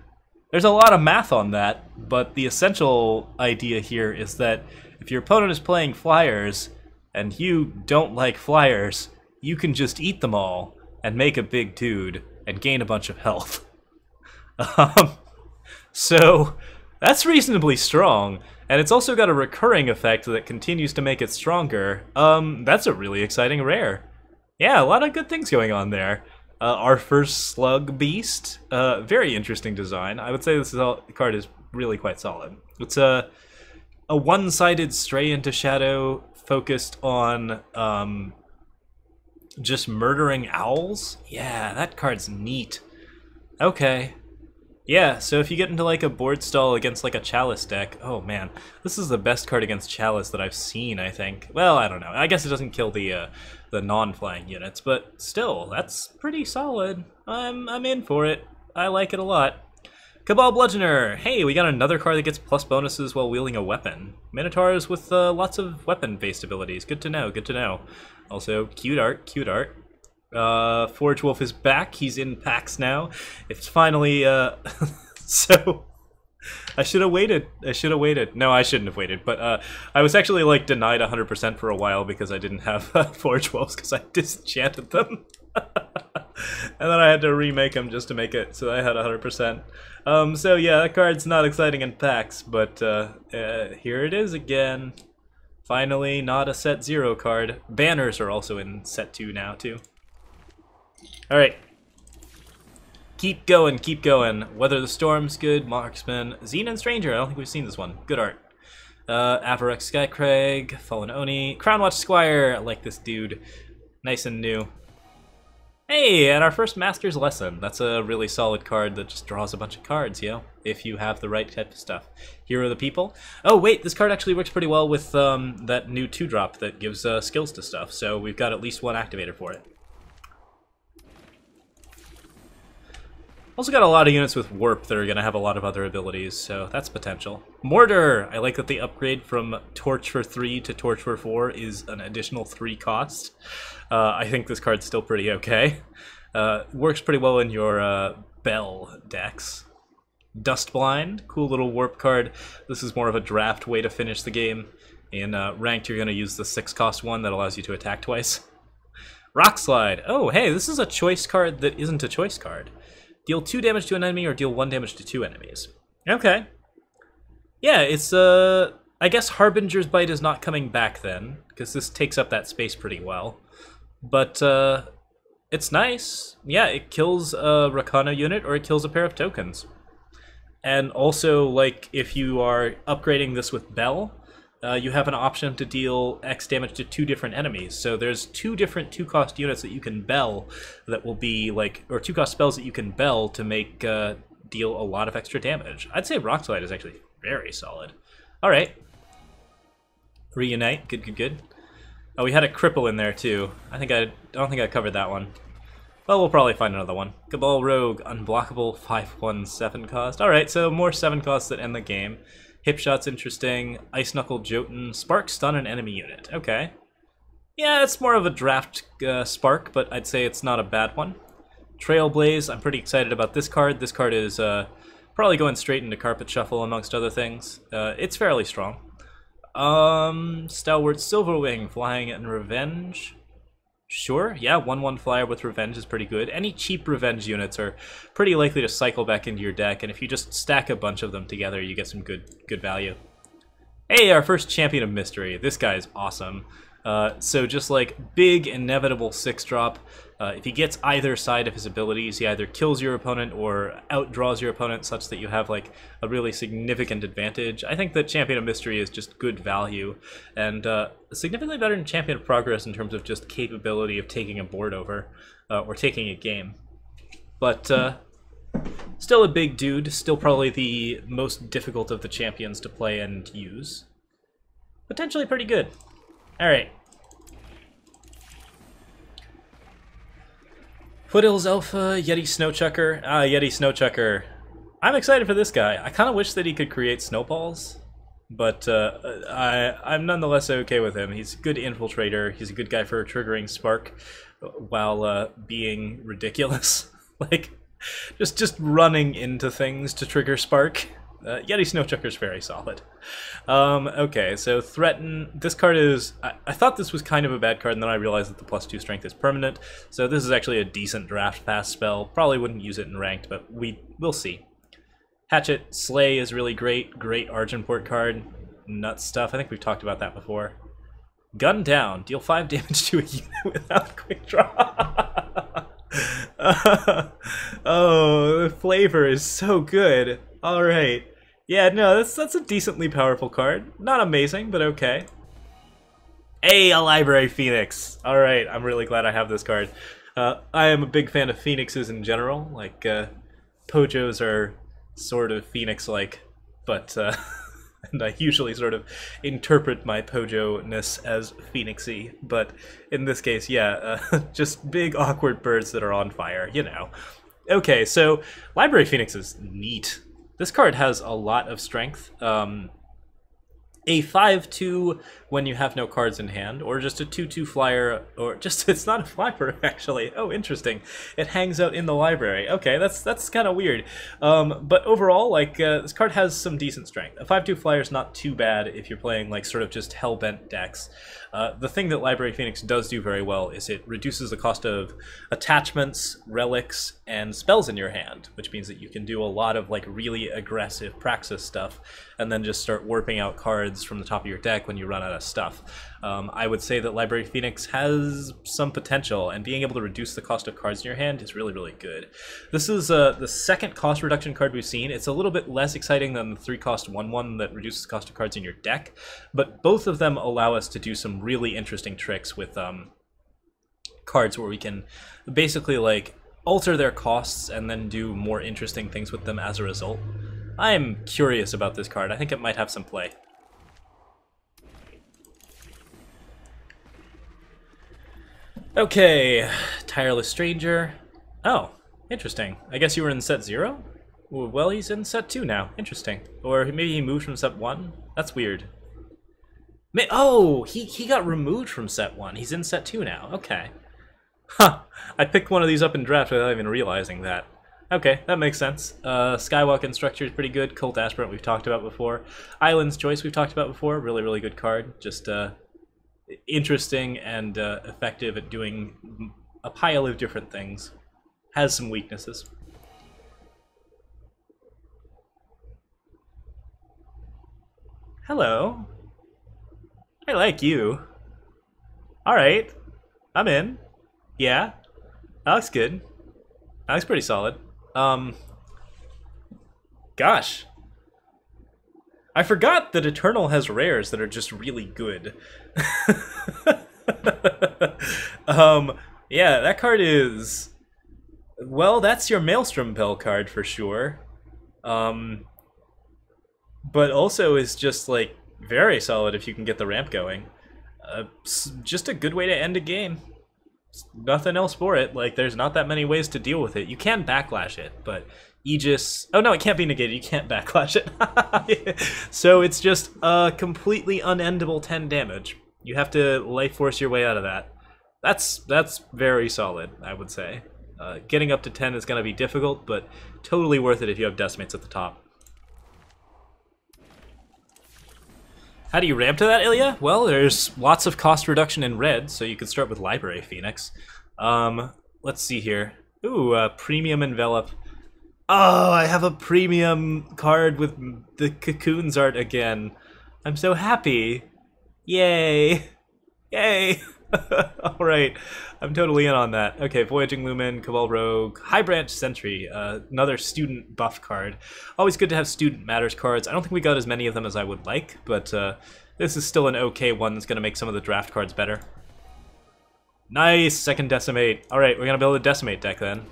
There's a lot of math on that, but the essential idea here is that if your opponent is playing flyers, and you don't like flyers, you can just eat them all, and make a big dude, and gain a bunch of health. So, that's reasonably strong. And it's also got a recurring effect that continues to make it stronger. That's a really exciting rare. Yeah, a lot of good things going on there. Our first Slug Beast. Very interesting design. I would say this card is really quite solid. It's a one-sided Stray into Shadow focused on just murdering owls. Yeah, that card's neat. Okay. Yeah, so if you get into like a board stall against like a Chalice deck, oh man, this is the best card against Chalice that I've seen, I think. Well, I don't know. I guess it doesn't kill the non-flying units, but still, that's pretty solid. I'm in for it. I like it a lot. Cabal Bludgeoner! Hey, we got another card that gets plus bonuses while wielding a weapon. Minotaurs with lots of weapon-based abilities. Good to know, good to know. Also, cute art, cute art. Forge Wolf is back. He's in packs now. It's finally, so I should have waited. I should have waited. No, I shouldn't have waited. But I was actually like denied 100% for a while because I didn't have Forge Wolves because I disenchanted them. And then I had to remake them just to make it so I had 100%. So yeah, that card's not exciting in packs, but here it is again. Finally, not a set 0 card. Banners are also in set 2 now, too. Alright. Keep going, keep going. Weather the Storm's good. Marksman. Xenon Stranger, I don't think we've seen this one. Good art. Avarex Skycrag. Fallen Oni. Crownwatch Squire. I like this dude. Nice and new. Hey, and our first Master's Lesson. That's a really solid card that just draws a bunch of cards, if you have the right type of stuff. Hero of the People. Oh, wait, this card actually works pretty well with that new 2-drop that gives skills to stuff, so we've got at least one activator for it. Also got a lot of units with Warp that are going to have a lot of other abilities, so that's potential. Mortar! I like that the upgrade from Torch for 3 to Torch for 4 is an additional 3 cost. I think this card's still pretty okay. Works pretty well in your Bell decks. Dustblind, cool little Warp card. This is more of a draft way to finish the game. In Ranked, you're going to use the 6-cost one that allows you to attack twice. Rock Slide! Oh, hey, this is a choice card that isn't a choice card. Deal 2 damage to an enemy or deal 1 damage to 2 enemies. Okay. Yeah, it's, I guess Harbinger's Bite is not coming back then, because this takes up that space pretty well. But, it's nice. Yeah, it kills a Rakana unit or it kills a pair of tokens. And also, like, if you are upgrading this with Bell, you have an option to deal X damage to 2 different enemies. So there's 2 different 2-cost units that you can Bell that will be like, or 2-cost spells that you can Bell to make deal a lot of extra damage. I'd say Rock Slide is actually very solid. All right. Reunite, good, good, good. Oh, we had a Cripple in there too. I don't think I covered that one. Well, we'll probably find another one. Cabal Rogue, unblockable, 5/1 7-cost. All right, so more 7 costs that end the game. Hip Shot's interesting. Ice Knuckle Jotun. Spark Stun an enemy unit. Okay. Yeah, it's more of a draft Spark, but I'd say it's not a bad one. Trailblaze, I'm pretty excited about this card. This card is probably going straight into Carpet Shuffle, amongst other things. It's fairly strong. Stalwart Silverwing, Flying and Revenge. Sure, yeah, 1/1 flyer with Revenge is pretty good. Any cheap Revenge units are pretty likely to cycle back into your deck, and if you just stack a bunch of them together, you get some good value. Hey, our first Champion of Mystery. This guy is awesome. So just like big, inevitable 6-drop. If he gets either side of his abilities, he either kills your opponent or outdraws your opponent such that you have like a really significant advantage. I think that Champion of Mystery is just good value and significantly better than Champion of Progress in terms of just capability of taking a board over or taking a game. But still a big dude, still probably the most difficult of the champions to play and use. Potentially pretty good. Alright. Foothills Alpha, Yeti Snowchucker. Ah, Yeti Snowchucker. I'm excited for this guy. I kind of wish that he could create snowballs, but I'm nonetheless okay with him. He's a good infiltrator. He's a good guy for triggering Spark while being ridiculous. Like, just running into things to trigger Spark. Yeti Snowchucker's very solid. Okay, so Threaten. This card is... I thought this was kind of a bad card, and then I realized that the +2 strength is permanent. So this is actually a decent draft pass spell. Probably wouldn't use it in Ranked, but we'll see. Hatchet Slay is really great. Great Argenport card. Nuts stuff. I think we've talked about that before. Gun Down. Deal 5 damage to a unit without quick draw. Oh, the flavor is so good. Alright. Yeah, no, that's a decently powerful card. Not amazing, but okay. Hey, a Library Phoenix! Alright, I'm really glad I have this card. I am a big fan of Phoenixes in general. Like, Pojos are sort of Phoenix-like, but, and I usually sort of interpret my Pojo-ness as Phoenixy, but in this case, yeah, just big awkward birds that are on fire, you know. Okay, so Library Phoenix is neat. This card has a lot of strength. A 5/2 when you have no cards in hand, or just a 2/2 flyer, or just, it's not a flyer actually. Oh, interesting. It hangs out in the library. Okay, that's kind of weird. But overall, like, this card has some decent strength. A 5/2 flyer is not too bad if you're playing like sort of just hellbent decks. The thing that Library Phoenix does do very well is it reduces the cost of attachments, relics, and spells in your hand, which means that you can do a lot of like really aggressive Praxis stuff, and then just start warping out cards from the top of your deck when you run out of stuff. I would say that Library Phoenix has some potential, and being able to reduce the cost of cards in your hand is really, really good. This is the second cost reduction card we've seen. It's a little bit less exciting than the 3-cost 1/1 that reduces the cost of cards in your deck, but both of them allow us to do some really interesting tricks with cards where we can basically like alter their costs and then do more interesting things with them as a result. I'm curious about this card. I think it might have some play. Okay, Tireless Stranger. Oh, interesting. I guess you were in set 0? Well, he's in set 2 now. Interesting. Or maybe he moved from set 1? That's weird. Oh, he got removed from set 1. He's in set 2 now. Okay. Huh. I picked one of these up in draft without even realizing that. Okay, that makes sense. Skywalk Instructor is pretty good. Cult Aspirant we've talked about before. Island's Choice we've talked about before. Really, really good card. Just interesting and effective at doing a pile of different things. Has some weaknesses. Hello. I like you. Alright. I'm in. Yeah. That looks good. That looks pretty solid. Gosh. I forgot that Eternal has rares that are just really good. Yeah, that card is... Well, that's your Maelstrom Bell card for sure. But also is just, like, very solid if you can get the ramp going. Just a good way to end a game. Nothing else for it. Like, there's not that many ways to deal with it. You can backlash it, but Aegis... Oh, no, it can't be negated. You can't backlash it. So it's just a completely unendable 10 damage. You have to life force your way out of that. That's very solid, I would say. Getting up to 10 is going to be difficult, but totally worth it if you have Decimates at the top. How do you ramp to that, Ilya? Well, there's lots of cost reduction in red, so you could start with Library Phoenix. Let's see here. Ooh, Premium Envelop. Oh, I have a premium card with the Cocoons art again. I'm so happy. Yay. Yay. Alright, I'm totally in on that. Okay, Voyaging Lumen, Cabal Rogue, High Branch Sentry, another student buff card. Always good to have Student Matters cards. I don't think we got as many of them as I would like, but this is still an okay one that's going to make some of the draft cards better. Nice! Second Decimate. Alright, we're going to build a Decimate deck then.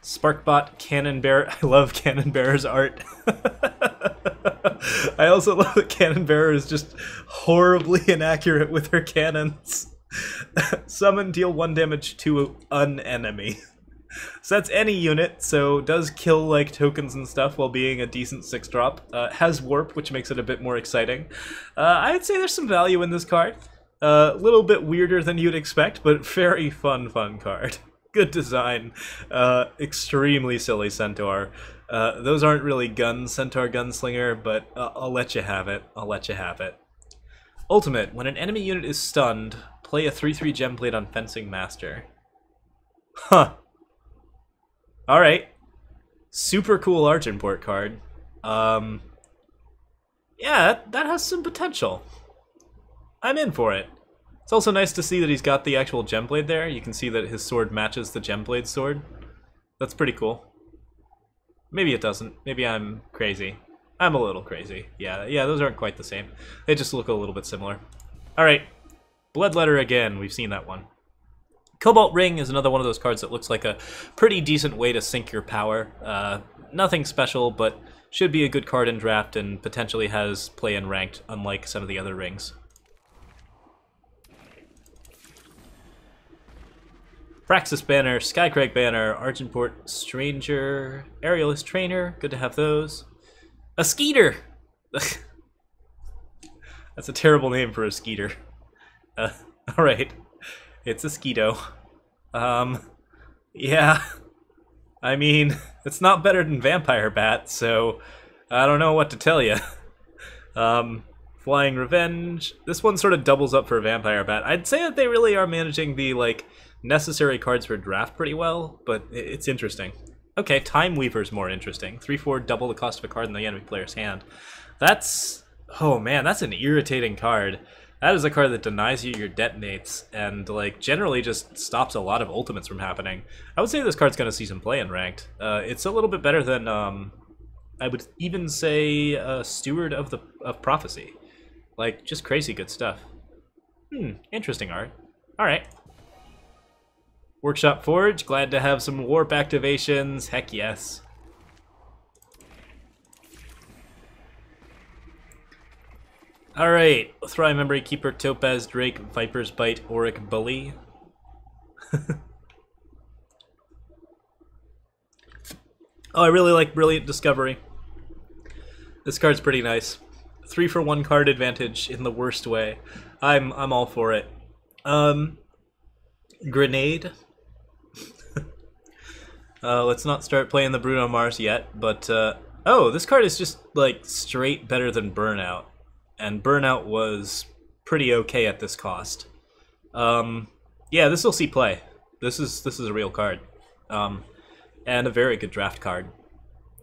Sparkbot, Cannon Bearer. I love Cannon Bearer's art. I also love that Cannon Bearer is just horribly inaccurate with her cannons. Summon, deal 1 damage to an enemy. So that's any unit, so does kill like tokens and stuff while being a decent 6-drop. Has Warp, which makes it a bit more exciting. I'd say there's some value in this card. A little bit weirder than you'd expect, but very fun card. Good design. Extremely silly Centaur. Those aren't really guns, Centaur Gunslinger, but I'll let you have it. I'll let you have it. Ultimate. When an enemy unit is stunned, play a 3/3 Gemblade on Fencing Master. Huh. Alright. Super cool Argentport card. Yeah, that has some potential. I'm in for it. It's also nice to see that he's got the actual Gemblade there. You can see that his sword matches the Gemblade sword. That's pretty cool. Maybe it doesn't. Maybe I'm crazy. I'm a little crazy. Yeah, those aren't quite the same. They just look a little bit similar. Alright. Bloodletter again. We've seen that one. Cobalt Ring is another one of those cards that looks like a pretty decent way to sink your power. Nothing special, but should be a good card in draft and potentially has play in ranked, unlike some of the other rings. Praxis Banner, Skycrag Banner, Argentport Stranger, Aerialist Trainer, good to have those. A skeeter! That's a terrible name for a skeeter. Alright. It's a skeeto. Yeah. I mean, it's not better than Vampire Bat, so I don't know what to tell you. Flying Revenge. This one sort of doubles up for Vampire Bat. I'd say that they really are managing the, like, necessary cards for draft pretty well, but it's interesting. Okay, Time Weaver's more interesting. 3/4, double the cost of a card in the enemy player's hand. That's... oh man, that's an irritating card. That is a card that denies you your detonates, and, like, generally just stops a lot of ultimates from happening. I would say this card's gonna see some play in Ranked. It's a little bit better than, I would even say, Steward of Prophecy. Like, just crazy good stuff. Interesting art. Alright. Workshop Forge, glad to have some warp activations. Heck yes. Alright. Thry Memory Keeper, Topaz Drake, Viper's Bite, Auric Bully. Oh, I really like Brilliant Discovery. This card's pretty nice. 3-for-1 card advantage in the worst way. I'm all for it. Grenade. Let's not start playing the Bruno Mars yet, but oh, this card is just like straight better than Burnout, and Burnout was pretty okay at this cost. Yeah, this will see play. This is a real card, and a very good draft card.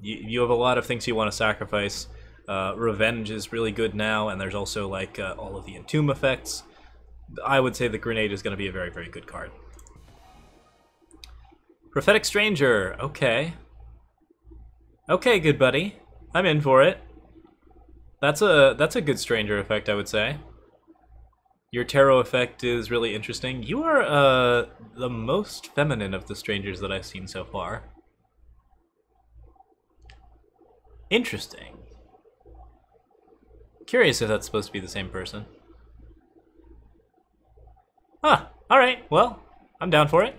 You have a lot of things you want to sacrifice. Revenge is really good now, and there's also like all of the Entomb effects. I would say the Grenade is going to be a very, very good card. Prophetic Stranger, okay. Okay, good buddy. I'm in for it. That's a good Stranger effect, I would say. Your Tarot effect is really interesting. You are the most feminine of the Strangers that I've seen so far. Interesting. Curious if that's supposed to be the same person. Huh, alright, well, I'm down for it.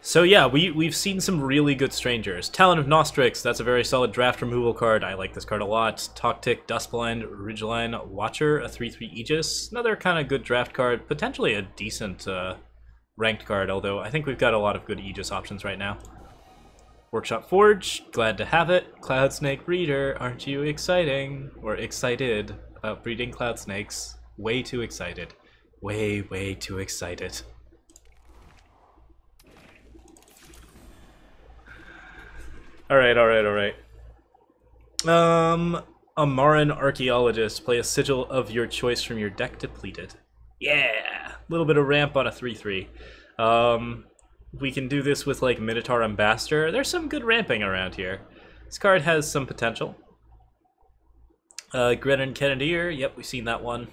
So yeah, we've seen some really good Strangers. Talon of Nostrix, that's a very solid draft removal card. I like this card a lot. Toctic, Duskblind, Ridgeline, Watcher, a 3/3 Aegis. Another kind of good draft card. Potentially a decent ranked card, although I think we've got a lot of good Aegis options right now. Workshop Forge, glad to have it. Cloud Snake Breeder, aren't you exciting? Or excited about breeding Cloud Snakes? Way too excited. Way, way too excited. Alright. Amaran Archaeologist, play a sigil of your choice from your deck depleted. Yeah! A little bit of ramp on a 3/3. We can do this with, like, Minotaur Ambassador. There's some good ramping around here. This card has some potential. Grenin Cannoneer, yep, we've seen that one.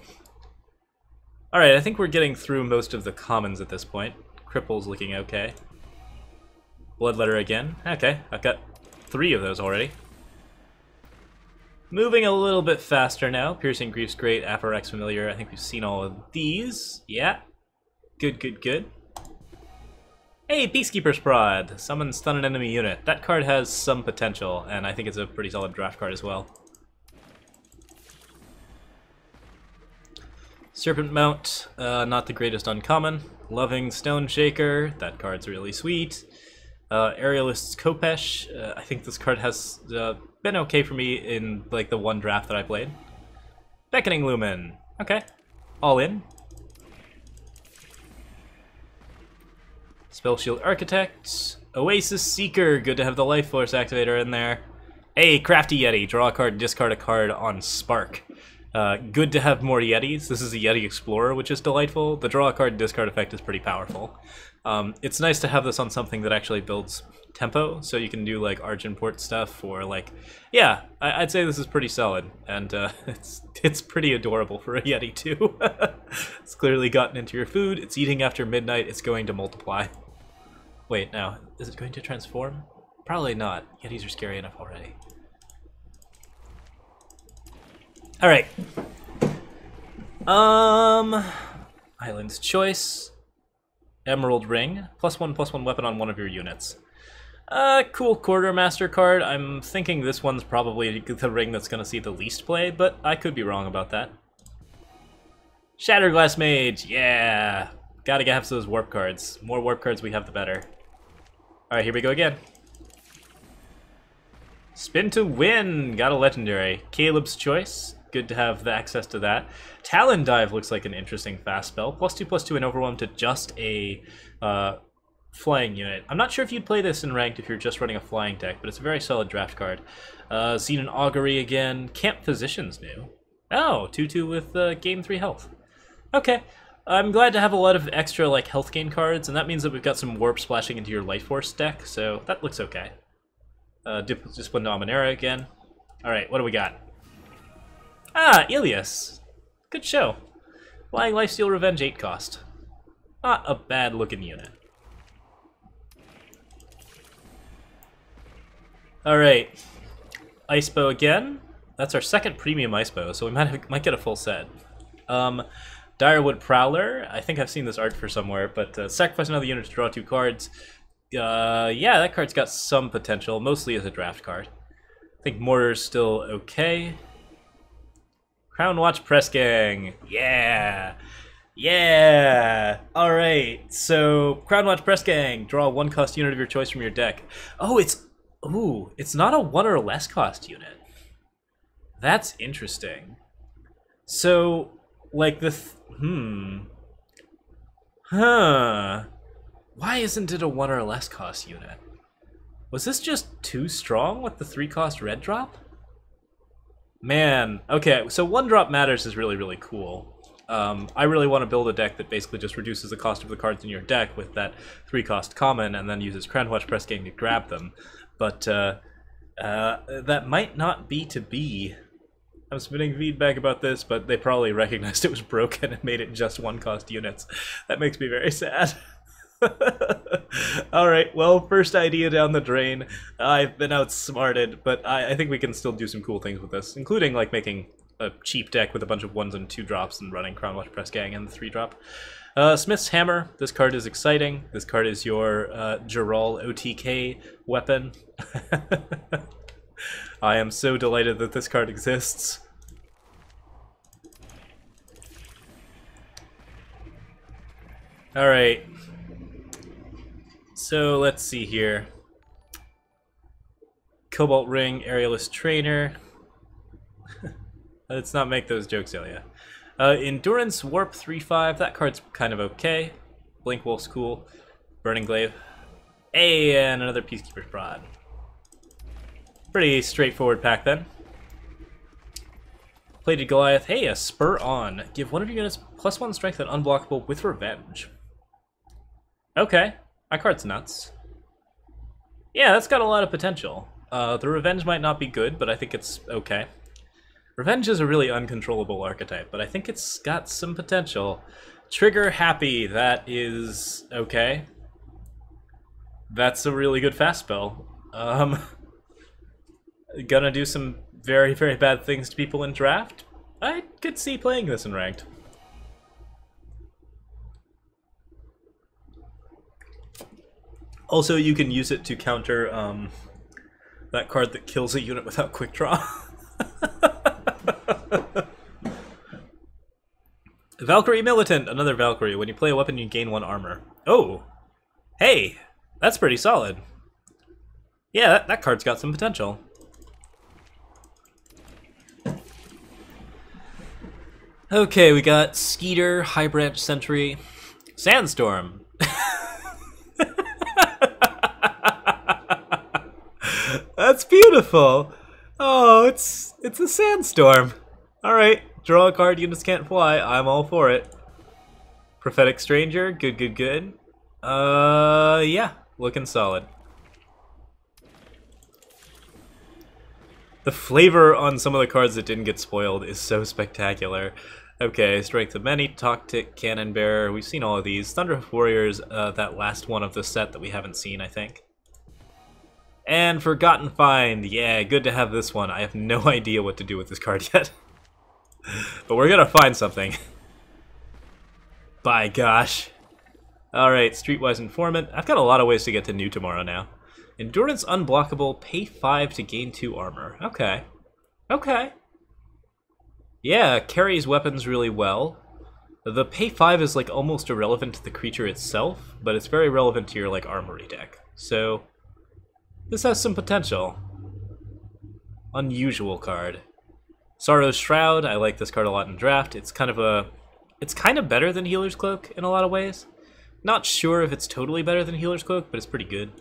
Alright, I think we're getting through most of the commons at this point. Cripple's looking okay. Bloodletter again. Okay, I've got 3 of those already. Moving a little bit faster now. Piercing Grief's great. Aphorex Familiar. I think we've seen all of these. Yeah. Good. Hey, Peacekeeper's Prod. Summon stun an enemy unit. That card has some potential, and I think it's a pretty solid draft card as well. Serpent Mount. Not the greatest uncommon. Loving Stone Shaker. That card's really sweet. Aerialist's Kopesh. I think this card has been okay for me in like the one draft that I played. Beckoning Lumen. Okay. All in. Spellshield Architect. Oasis Seeker. Good to have the Life Force Activator in there. Hey, Crafty Yeti. Draw a card, discard a card on Spark. Good to have more Yetis. This is a Yeti Explorer, which is delightful. The draw a card, discard effect is pretty powerful. It's nice to have this on something that actually builds tempo, so you can do like Argenport stuff, or like, yeah, I'd say this is pretty solid, and it's pretty adorable for a Yeti too. It's clearly gotten into your food, it's eating after midnight, it's going to multiply. Wait, now, is it going to transform? Probably not. Yetis are scary enough already. Alright. Island's Choice. Emerald Ring. +1/+1 weapon on one of your units. Cool Quartermaster card. I'm thinking this one's probably the ring that's going to see the least play, but I could be wrong about that. Shatterglass Mage, yeah! Gotta have those warp cards. More warp cards we have, the better. Alright, here we go again. Spin to win! Got a legendary. Caleb's Choice. Good to have the access to that. Talon Dive looks like an interesting fast spell. +2/+2 and Overwhelm to just a flying unit. I'm not sure if you'd play this in ranked if you're just running a flying deck, but it's a very solid draft card. Xenon Augury again. Camp Physician's new. Oh, 2/2 with game 3 health. Okay. I'm glad to have a lot of extra like health gain cards, and that means that we've got some warp splashing into your Life Force deck, so that looks okay. Discipline Dominaria again. Alright, what do we got? Ah, Ilias. Good show. Flying Lifesteal Revenge 8 cost. Not a bad looking unit. Alright. Icebow again. That's our second premium Icebow, so we might get a full set. Direwood Prowler. I think I've seen this art for somewhere, but sacrifice another unit to draw 2 cards. Yeah, that card's got some potential, mostly as a draft card. I think Mortar's still okay. Crown Watch Press Gang. Yeah! Yeah! Alright, so Crown Watch Press Gang. Draw a 1-cost unit of your choice from your deck. Oh, it's not a 1 or less cost unit. That's interesting. So, like Why isn't it a 1 or less cost unit? Was this just too strong with the 3-cost red drop? Man, okay, so 1 drop matters is really, really cool. I really want to build a deck that basically just reduces the cost of the cards in your deck with that 3-cost common and then uses Crown Watch Press Gang to grab them. But that might not be to be. I'm submitting feedback about this, but they probably recognized it was broken and made it just 1-cost units. That makes me very sad. Alright, well, first idea down the drain. I've been outsmarted, but I think we can still do some cool things with this, including like making a cheap deck with a bunch of 1s and 2 drops and running Crown Watch Press Gang and the 3-drop. Smith's Hammer. This card is exciting. This card is your Geralt OTK weapon. I am so delighted that this card exists. Alright. So let's see here. Cobalt Ring, Aerialist Trainer. Let's not make those jokes, Ilya. Endurance, Warp 3/5. That card's kind of okay. Blink Wolf's cool. Burning Glaive. Hey, and another Peacekeeper's Prod. Pretty straightforward pack then. Plated Goliath. Hey, a Spur On. Give one of your units +1 strength and unblockable with Revenge. Okay, my card's nuts. Yeah, that's got a lot of potential. The Revenge might not be good, but I think it's okay. Revenge is a really uncontrollable archetype, but I think it's got some potential. Trigger Happy, that is okay. That's a really good fast spell. Gonna do some very, very bad things to people in draft. I could see playing this in ranked. Also, you can use it to counter that card that kills a unit without quick draw. Valkyrie Militant, another Valkyrie. When you play a weapon, you gain 1 armor. Oh! Hey! That's pretty solid. Yeah, that card's got some potential. Okay, we got Skeeter, High Branch Sentry, Sandstorm. That's beautiful. Oh, it's a Sandstorm. All right, draw a card. Units can't fly. I'm all for it. Prophetic Stranger. Good, good, good. Yeah, looking solid. The flavor on some of the cards that didn't get spoiled is so spectacular. Okay, Strength of Many, Toctic, Cannon Bearer. We've seen all of these. Thunderhoof Warriors, that last one of the set that we haven't seen, I think. And Forgotten Find. Yeah, good to have this one. I have no idea what to do with this card yet. But we're gonna find something. By gosh. Alright, Streetwise Informant. I've got a lot of ways to get to New tomorrow now. Endurance unblockable, pay 5 to gain 2 armor. Okay. Okay. Yeah, carries weapons really well. The pay 5 is like almost irrelevant to the creature itself, but it's very relevant to your like armory deck. So this has some potential. Unusual card. Sorrow's Shroud, I like this card a lot in draft. It's kind of better than Healer's Cloak in a lot of ways. Not sure if it's totally better than Healer's Cloak, but it's pretty good.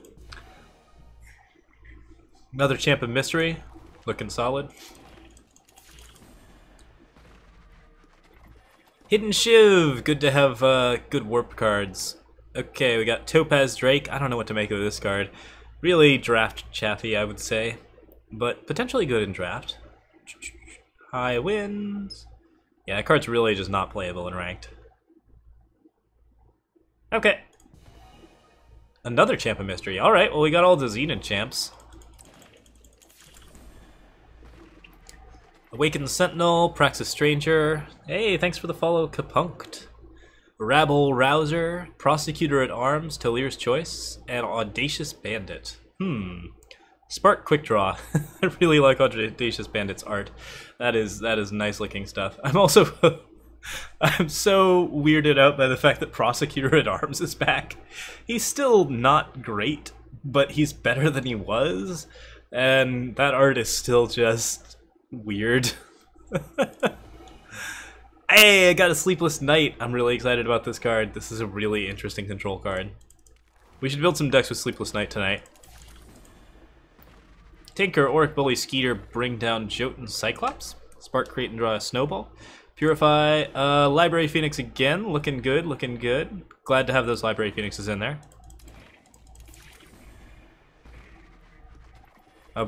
Another Champ of Mystery, looking solid. Hidden Shiv, good to have good warp cards. Okay, we got Topaz Drake. I don't know what to make of this card. Really draft chaffy, I would say, but potentially good in draft. High Winds. Yeah, that card's really just not playable in ranked. Okay. Another Champ of Mystery. Alright, well we got all the Xenon champs. Awakened Sentinel, Praxis Stranger. Hey, thanks for the follow, Kapunkt. Rabble Rouser, Prosecutor at Arms, Talir's Choice, and Audacious Bandit. Spark Quick Draw. I really like Audacious Bandit's art. That is nice looking stuff. I'm also I'm so weirded out by the fact that Prosecutor at Arms is back. He's still not great, but he's better than he was, and that art is still just weird. Hey, I got a Sleepless Night. I'm really excited about this card. This is a really interesting control card. We should build some decks with Sleepless Night tonight. Tinker, Auric Bully, Skeeter, bring down Jotun Cyclops. Spark, create, and draw a Snowball. Purify, Library Phoenix again. Looking good, looking good. Glad to have those Library Phoenixes in there.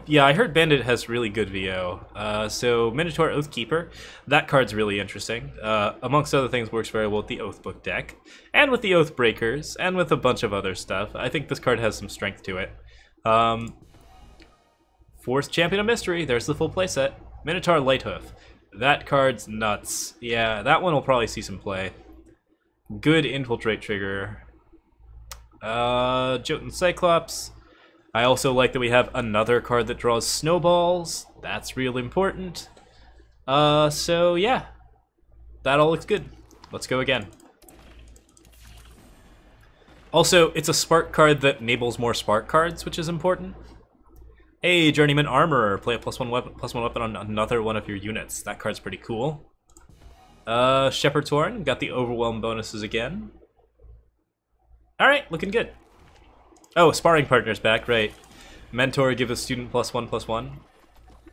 Yeah, I heard Bandit has really good VO. So Minotaur Oathkeeper, that card's really interesting. Amongst other things, works very well with the Oathbook deck, and with the Oathbreakers, and with a bunch of other stuff. I think this card has some strength to it. Fourth Champion of Mystery, there's the full playset. Minotaur Lighthoof, that card's nuts. Yeah, that one will probably see some play. Good Infiltrate trigger. Jotun Cyclops. I also like that we have another card that draws snowballs. That's real important. So yeah, that all looks good. Let's go again. Also, it's a spark card that enables more spark cards, which is important. Hey, Journeyman Armorer, play a +1 weapon on another one of your units. That card's pretty cool. Shepherd's Horn, got the Overwhelm bonuses again. Alright, looking good. Oh, Sparring Partner's back, right. Mentor, give a student +1/+1.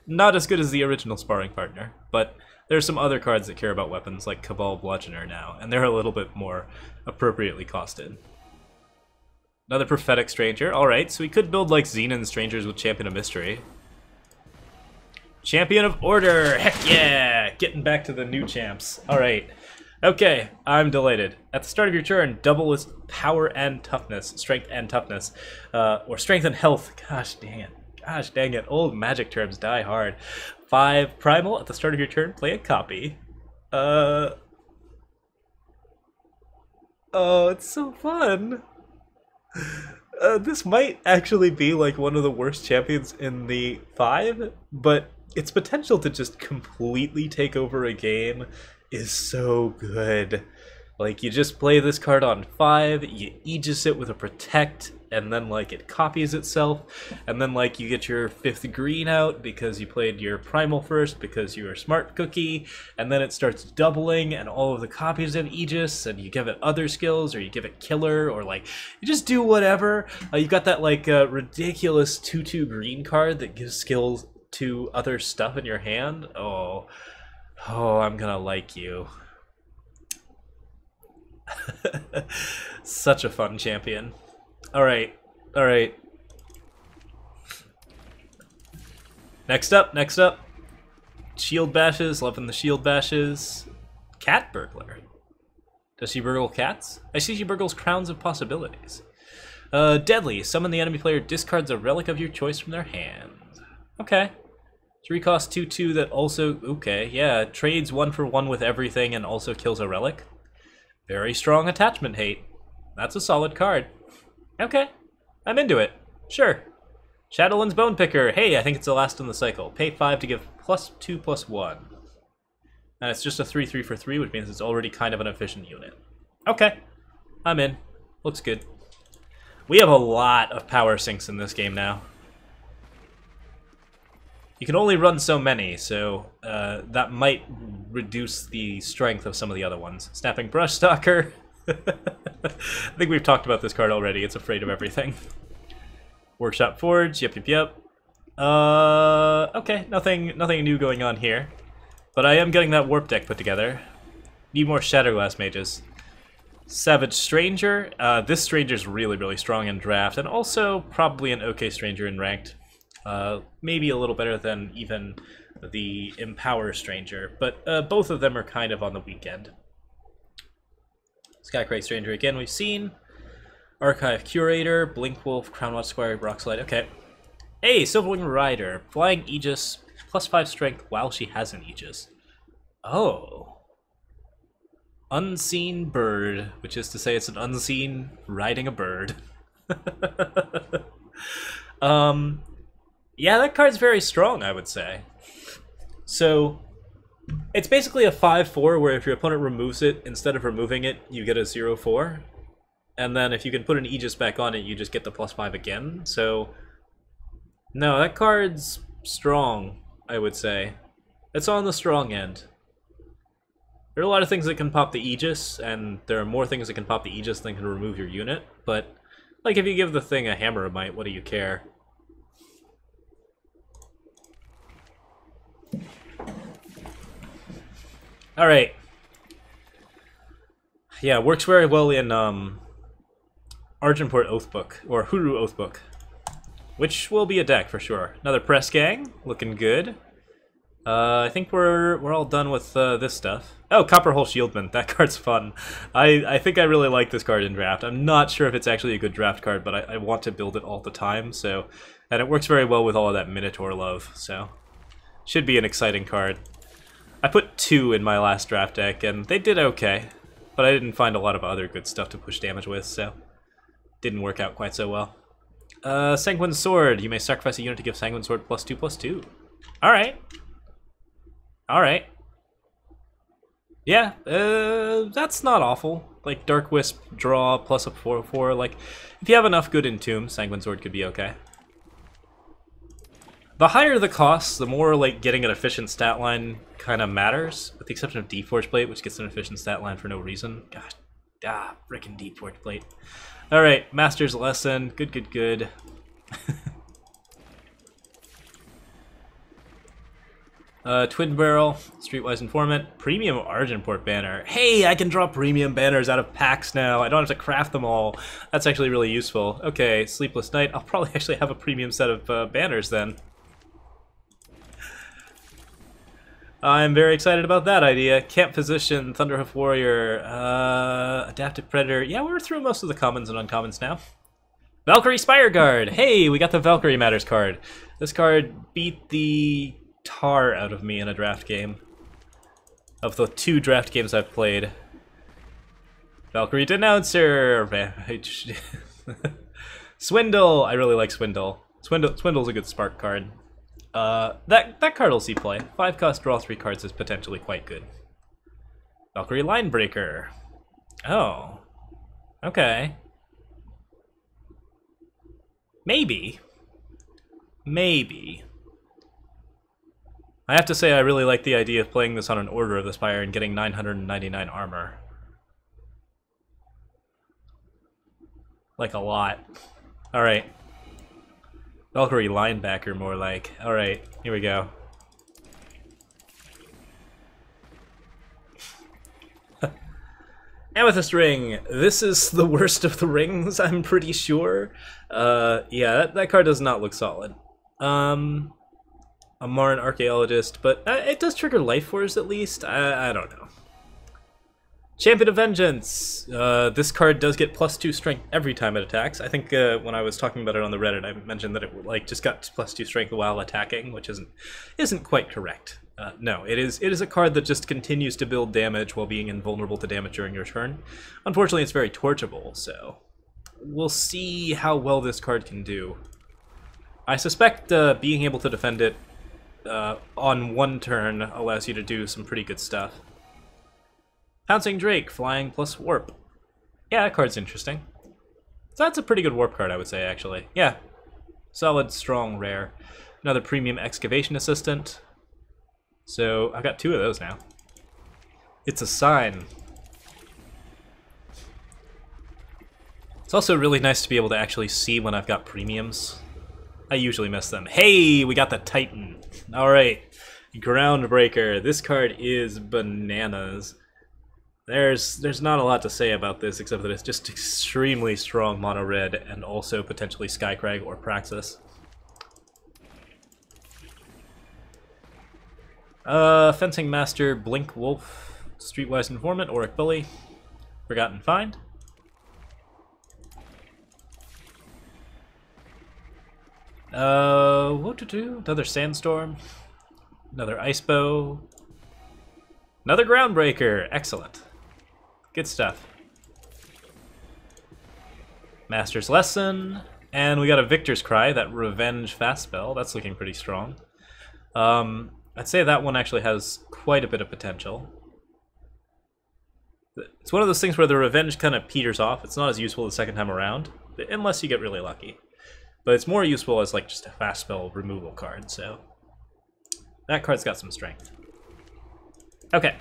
Not as good as the original Sparring Partner, but there's some other cards that care about weapons, like Cabal Bludgeoner now, and they're a little bit more appropriately costed. Another Prophetic Stranger. Alright, so we could build like Xenon Strangers with Champion of Mystery. Champion of Order! Heck yeah! Getting back to the new champs. Alright. Okay, I'm delighted. At the start of your turn, double its power and toughness. Strength and toughness. Or strength and health. Gosh dang it. Gosh dang it. Old magic terms die hard. 5 primal. At the start of your turn, play a copy. Oh, it's so fun. This might actually be like one of the worst champions in the 5, but its potential to just completely take over a game is so good. Like, you just play this card on 5, you Aegis it with a Protect, and then like it copies itself, and then like you get your 5th green out because you played your primal first because you were a smart cookie, and then it starts doubling and all of the copies of Aegis, and you give it other skills, or you give it killer, or like you just do whatever. You've got that like ridiculous 2/2 green card that gives skills to other stuff in your hand. Oh, I'm gonna like you. Such a fun champion. Alright. Next up. Shield bashes, loving the shield bashes. Cat burglar. Does she burgle cats? I see she burgles crowns of possibilities. Deadly, summon the enemy player discards a relic of your choice from their hand. Okay. 3 cost 2/2 that also, okay, yeah, trades 1-for-1 with everything and also kills a relic. Very strong attachment hate. That's a solid card. Okay, I'm into it. Sure. Shadowland's Bone Picker. Hey, I think it's the last in the cycle. Pay 5 to give +2/+1. And it's just a 3/3 for 3, which means it's already kind of an efficient unit. Okay, I'm in. Looks good. We have a lot of power sinks in this game now. You can only run so many, so that might reduce the strength of some of the other ones. Snapping Brush Stalker. I think we've talked about this card already. It's afraid of everything. Workshop Forge. Yep. Okay, nothing new going on here. But I am getting that warp deck put together. Need more Shatterglass Mages. Savage Stranger. This Stranger's really, really strong in draft, and also probably an okay Stranger in ranked. Maybe a little better than even the Empower Stranger, but both of them are kind of on the weak end. Skycrake Stranger again we've seen. Archive Curator, Blinkwolf, Crownwatch Squire, Rockslide. Okay. Hey, Silverwing Rider. Flying Aegis, +5 strength while she has an Aegis. Oh. Unseen Bird, which is to say it's an unseen riding a bird. Yeah, that card's very strong, I would say. So, it's basically a 5/4 where if your opponent removes it, instead of removing it, you get a 0/4. And then if you can put an Aegis back on it, you just get the +5 again. So, no, that card's strong, I would say. It's on the strong end. There are a lot of things that can pop the Aegis, and there are more things that can pop the Aegis than can remove your unit. But, like, if you give the thing a Hammer of Might, what do you care? Alright. Yeah, works very well in Argenport Oathbook, or Huru Oathbook, which will be a deck for sure. Another Press Gang, looking good. I think we're all done with this stuff. Oh, Copperhole Shieldman, that card's fun. I think I really like this card in draft. I'm not sure if it's actually a good draft card, but I want to build it all the time, so... And it works very well with all of that Minotaur love, so... Should be an exciting card. I put 2 in my last draft deck, and they did okay. But I didn't find a lot of other good stuff to push damage with, so... Didn't work out quite so well. Sanguine Sword. You may sacrifice a unit to give Sanguine Sword +2/+2. Alright. Alright. Yeah, that's not awful. Like, Dark Wisp, draw, plus a 4/4. Like, if you have enough good Entomb, Sanguine Sword could be okay. The higher the cost, the more, like, getting an efficient stat line kind of matters. With the exception of Deep Forge Plate, which gets an efficient stat line for no reason. God, frickin' Deep Forge Plate. Alright, Master's Lesson. Good. Twin Barrel, Streetwise Informant, Premium Argenport Banner. Hey, I can draw premium banners out of packs now. I don't have to craft them all. That's actually really useful. Okay, Sleepless Night. I'll probably actually have a premium set of banners then. I'm very excited about that idea. Camp Physician, Thunderhoof Warrior, Adaptive Predator. Yeah, we're through most of the commons and uncommons now. Valkyrie Spire Guard. Hey, we got the Valkyrie Matters card. This card beat the tar out of me in a draft game. Of the 2 draft games I've played. Valkyrie Denouncer. Swindle. I really like Swindle. Swindle's a good spark card. That card will see play. 5 cost, draw 3 cards is potentially quite good. Valkyrie Linebreaker. Oh. Okay. Maybe. I have to say I really like the idea of playing this on an Order of the Spire and getting 999 armor. Like a lot. Alright. Valkyrie Linebacker, more like. Alright, here we go. Amethyst Ring. This is the worst of the rings, I'm pretty sure. Yeah, that card does not look solid. A Marn Archaeologist, but it does trigger Life Force at least. I don't know. Champion of Vengeance. This card does get +2 strength every time it attacks. I think when I was talking about it on the Reddit, I mentioned that it like just got +2 strength while attacking, which isn't quite correct. No, it is a card that just continues to build damage while being invulnerable to damage during your turn. Unfortunately, it's very torchable, so we'll see how well this card can do. I suspect being able to defend it on one turn allows you to do some pretty good stuff. Pouncing Drake, flying plus warp. Yeah, that card's interesting. So that's a pretty good warp card, I would say, actually. Yeah. Solid, strong, rare. Another premium excavation assistant. So I've got 2 of those now. It's a sign. It's also really nice to be able to actually see when I've got premiums. I usually miss them. Hey, we got the Titan. Alright. Groundbreaker. This card is bananas. There's not a lot to say about this except that it's just extremely strong mono red and also potentially Skycrag or Praxis. Fencing Master, Blink Wolf, Streetwise Informant, Auric Bully, Forgotten Find. What to do? Another Sandstorm, another Ice Bow, another Groundbreaker. Excellent. Good stuff. Master's Lesson, and we got a Victor's Cry, that Revenge fast spell. That's looking pretty strong. I'd say that one actually has quite a bit of potential. It's one of those things where the Revenge kind of peters off. It's not as useful the second time around, unless you get really lucky. But it's more useful as like just a fast spell removal card, so that card's got some strength. Okay.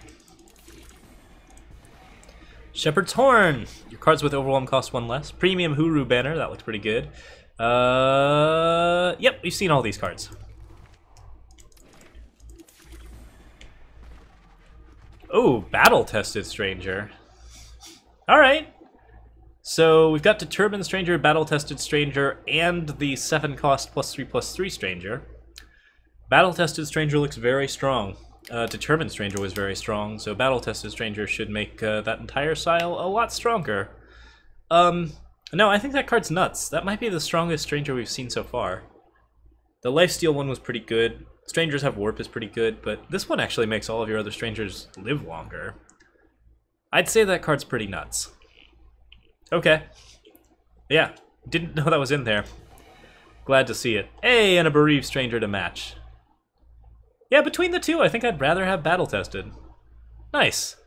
Shepherd's Horn. Your cards with Overwhelm cost 1 less. Premium Huru Banner. That looks pretty good. Yep, we've seen all these cards. Oh, Battle-Tested Stranger. Alright. So we've got Determined Stranger, Battle-Tested Stranger, and the 7 cost +3/+3 Stranger. Battle-Tested Stranger looks very strong. Determined Stranger was very strong, so Battle-Tested Stranger should make that entire style a lot stronger. No, I think that card's nuts. That might be the strongest Stranger we've seen so far. The Lifesteal one was pretty good. Strangers Have Warp is pretty good, but this one actually makes all of your other Strangers live longer. I'd say that card's pretty nuts. Okay. Yeah, didn't know that was in there. Glad to see it. Hey, and a Bereaved Stranger to match. Yeah, between the two, I think I'd rather have Battle Tested. Nice.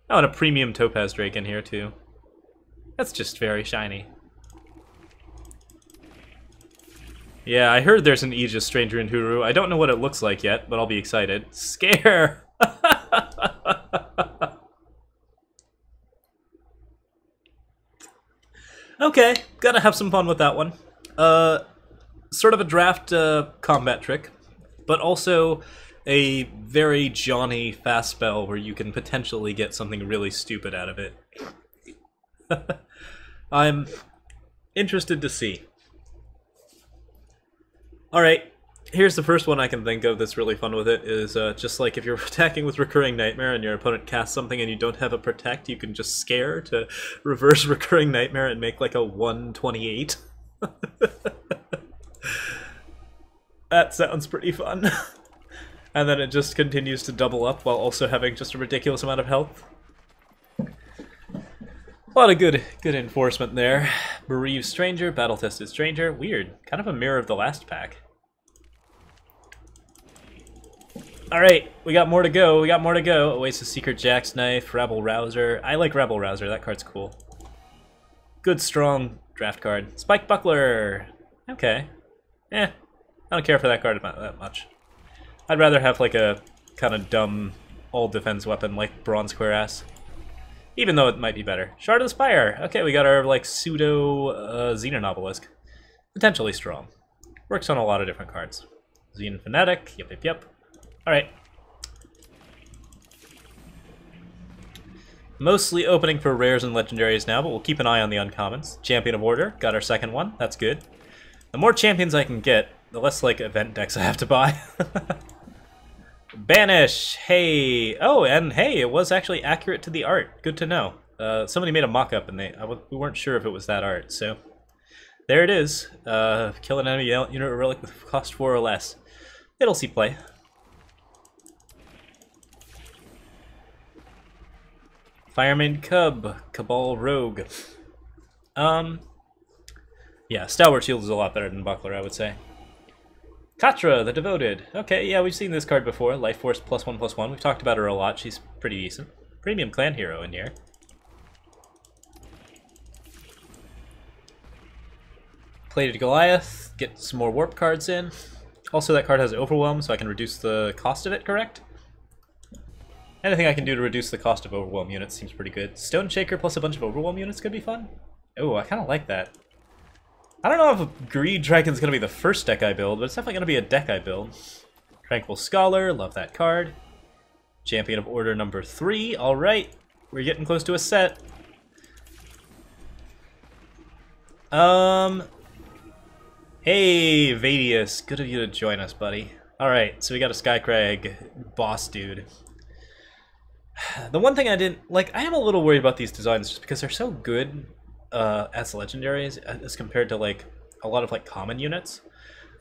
Oh, and a premium Topaz Drake in here, too. That's just very shiny. Yeah, I heard there's an Aegis Stranger in Huru. I don't know what it looks like yet, but I'll be excited. Scare! Okay, gotta have some fun with that one. Sort of a draft combat trick, but also a very Johnny fast spell where you can potentially get something really stupid out of it. I'm interested to see. Alright, here's the first one I can think of that's really fun with it, is just like if you're attacking with Recurring Nightmare and your opponent casts something and you don't have a Protect, you can just Scare to reverse Recurring Nightmare and make like a 1/28. That sounds pretty fun. And then it just continues to double up while also having just a ridiculous amount of health. A lot of good enforcement there. Bereaved Stranger, Battle-Tested Stranger. Weird. Kind of a mirror of the last pack. Alright, we got more to go. We got more to go. Oasis Secret Jack's Knife, Rabble Rouser. I like Rabble Rouser. That card's cool. Good, strong draft card. Spike Buckler. Okay. I don't care for that card that much. I'd rather have like a kind of dumb all-defense weapon like Bronze Cuirass. Even though it might be better. Shard of the Spire. Okay, we got our like pseudo Xenon Obelisk. Potentially strong. Works on a lot of different cards. Xenon Fanatic. Yep. Alright. Mostly opening for rares and legendaries now, but we'll keep an eye on the uncommons. Champion of Order. Got our second one. That's good. The more champions I can get, the less like event decks I have to buy. Banish! Hey! Oh, and hey, it was actually accurate to the art. Good to know. Somebody made a mock-up and we weren't sure if it was that art, so... There it is. Kill an enemy unit or relic with cost 4 or less. It'll see play. Fireman Cub. Cabal Rogue. Yeah, Yeah, Stalwart Shield is a lot better than Buckler, I would say. Katra, the Devoted. Okay, yeah, we've seen this card before. Life Force +1/+1. We've talked about her a lot. She's pretty decent. Premium clan hero in here. Plated Goliath. Get some more warp cards in. Also, that card has Overwhelm, so I can reduce the cost of it, correct? Anything I can do to reduce the cost of Overwhelm units seems pretty good. Stone Shaker plus a bunch of Overwhelm units could be fun. Oh, I kind of like that. I don't know if Greed Dragon's going to be the first deck I build, but it's definitely going to be a deck I build. Tranquil Scholar, love that card. Champion of Order number 3, alright. We're getting close to a set. Hey, Vadius, good of you to join us, buddy. Alright, so we got a Skycrag boss dude. The one thing I didn't like, I am a little worried about these designs just because they're so good as legendaries as compared to like a lot of like common units.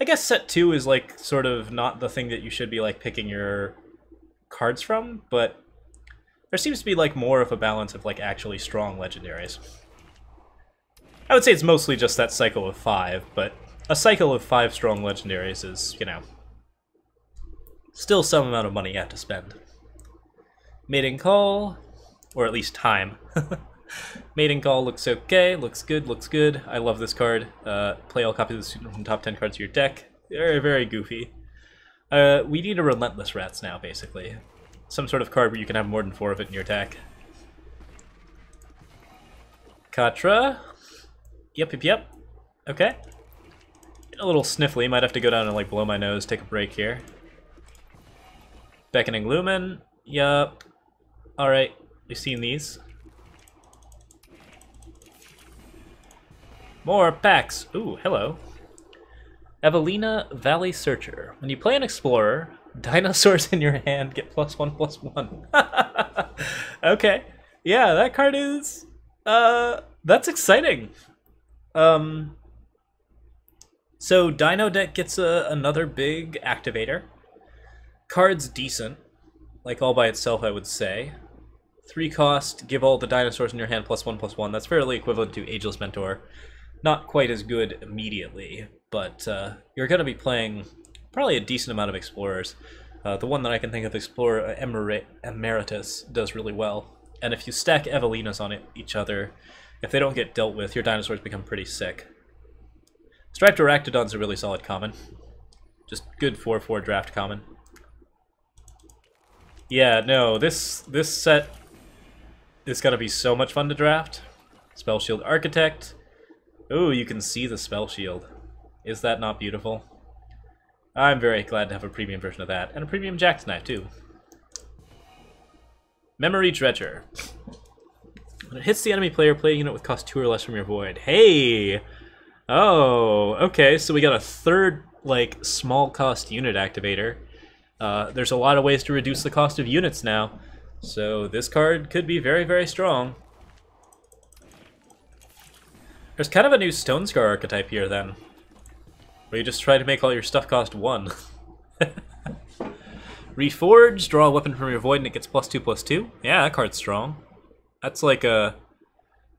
I guess set 2 is like sort of not the thing that you should be like picking your cards from, but there seems to be like more of a balance of like actually strong legendaries. I would say it's mostly just that cycle of 5, but a cycle of 5 strong legendaries is, you know, still some amount of money you have to spend. Mating Call, or at least time. Mating Call looks okay, looks good. I love this card. Play all copies of the suit from top 10 cards of your deck. Very, very goofy. We need a Relentless Rats now, basically. Some sort of card where you can have more than 4 of it in your deck. Katra. Yep. Okay. A little sniffly, might have to go down and like blow my nose, take a break here. Beckoning Lumen. Yup. Alright, we've seen these. More packs. Ooh, hello. Evelina Valley Searcher. When you play an Explorer, dinosaurs in your hand get +1/+1. Okay. Yeah, that card is... that's exciting. So Dino deck gets another big activator. Card's decent. Like all by itself, I would say. 3 cost, give all the dinosaurs in your hand +1/+1. That's fairly equivalent to Ageless Mentor. Not quite as good immediately, but you're going to be playing probably a decent amount of Explorers. The one that I can think of, Explorer Emeritus, does really well. And if you stack Evelinas on each other, if they don't get dealt with, your dinosaurs become pretty sick. Striped Arachnodon's a really solid common. Just good 4/4 draft common. Yeah, no, this set is gonna be so much fun to draft. Spell Shield Architect. Oh, you can see the Spell Shield. Is that not beautiful? I'm very glad to have a premium version of that, and a premium Jackknife too. Memory Dredger. When it hits the enemy player, play a unit with cost 2 or less from your void. Hey! Oh, okay, so we got a third, like, small cost unit activator. There's a lot of ways to reduce the cost of units now, so this card could be very, very strong. There's kind of a new Stone Scar archetype here, then, where you just try to make all your stuff cost 1. Reforge, draw a weapon from your void and it gets +2/+2. Yeah, that card's strong. That's like a...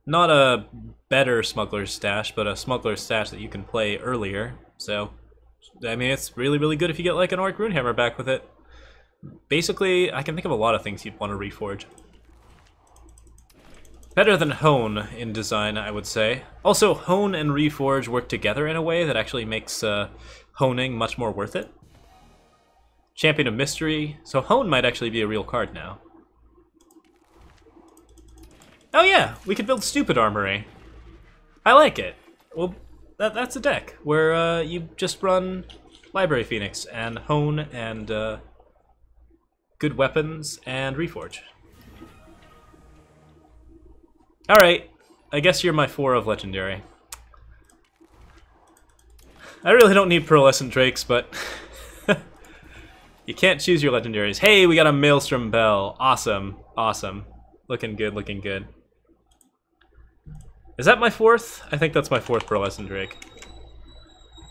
not a better Smuggler's Stash, but a Smuggler's Stash that you can play earlier, so... I mean, it's really, really good if you get like an Orc Runehammer back with it. Basically, I can think of a lot of things you'd want to reforge. Better than Hone in design, I would say. Also, Hone and Reforge work together in a way that actually makes honing much more worth it. Champion of Mystery. So Hone might actually be a real card now. Oh yeah, we could build Stupid Armory. I like it. Well, that's a deck where you just run Library Phoenix and Hone and good weapons and Reforge. Alright, I guess you're my 4 of Legendary. I really don't need Pearlescent Drakes, but you can't choose your Legendaries. Hey, we got a Maelstrom Bell. Awesome, awesome. Looking good, looking good. Is that my 4th? I think that's my 4th Pearlescent Drake.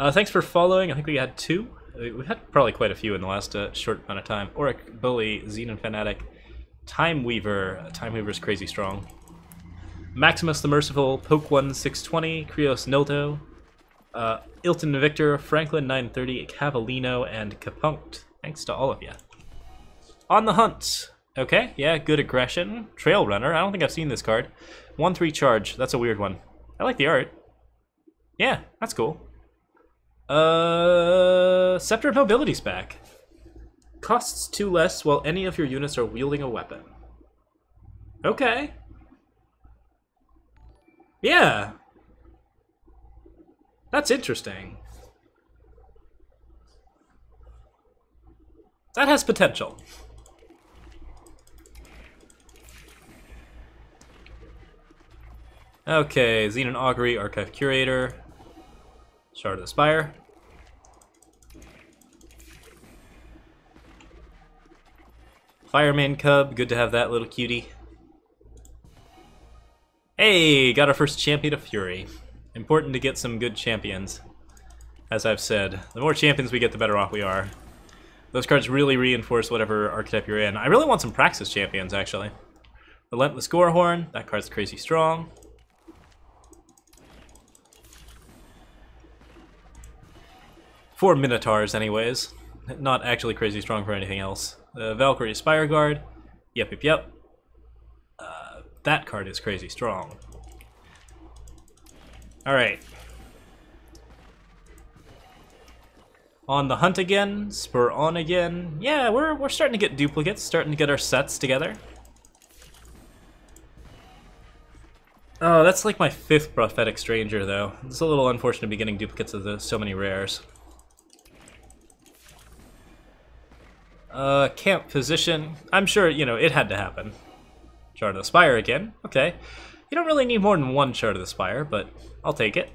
Thanks for following. I think we had 2. We had probably quite a few in the last short amount of time. Auric, Bully, Xenon Fanatic, Time Weaver. Time Weaver's crazy strong. Maximus the Merciful, Poke 1 620, Krios Nilto, Ilton Victor, Franklin 930, Cavallino, and Capunct. Thanks to all of you. On the Hunt. Okay, yeah, good aggression. Trail Runner, I don't think I've seen this card. 1/3 charge, that's a weird one. I like the art. Yeah, that's cool. Scepter of Mobility's back. Costs 2 less while any of your units are wielding a weapon. Okay. Yeah. That's interesting. That has potential. Okay, Xenon Augury, Archive Curator, Shard of the Spire. Fireman Cub, good to have that little cutie. Hey, got our first Champion of Fury. Important to get some good champions. As I've said, the more champions we get, the better off we are. Those cards really reinforce whatever archetype you're in. I really want some Praxis champions, actually. Relentless Gorehorn, that card's crazy strong. For Minotaurs, anyways. Not actually crazy strong for anything else. Valkyrie Spire Guard. Yep. That card is crazy strong. Alright. On the Hunt again. Spur on again. Yeah, we're starting to get duplicates, starting to get our sets together. Oh, that's like my 5th Prophetic Stranger, though. It's a little unfortunate to be getting duplicates of so many rares. Camp Position. I'm sure, you know, it had to happen. Shard of the Spire again. Okay. You don't really need more than one Shard of the Spire, but I'll take it.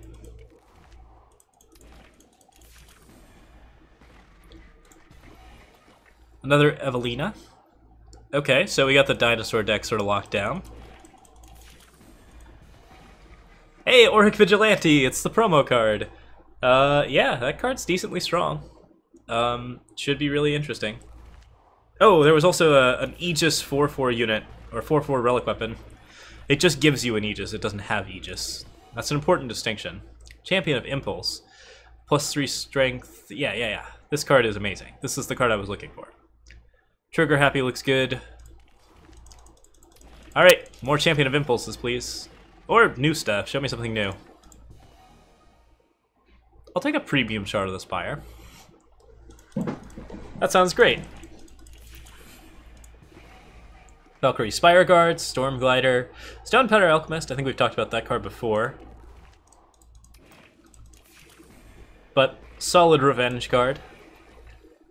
Another Evelina. Okay, so we got the dinosaur deck sort of locked down. Hey, Auric Vigilante! It's the promo card. Yeah, that card's decently strong. Should be really interesting. Oh, there was also an Aegis 4/4 unit, or 4/4 relic weapon. It just gives you an Aegis, it doesn't have Aegis. That's an important distinction. Champion of Impulse. +3 strength. Yeah. This card is amazing. This is the card I was looking for. Trigger Happy looks good. Alright, more Champion of Impulses, please. Or new stuff. Show me something new. I'll take a Premium Shard of the Spire. That sounds great. Valkyrie Spire Guard, Storm Glider, Stone Powder Alchemist. I think we've talked about that card before. But solid Revenge card.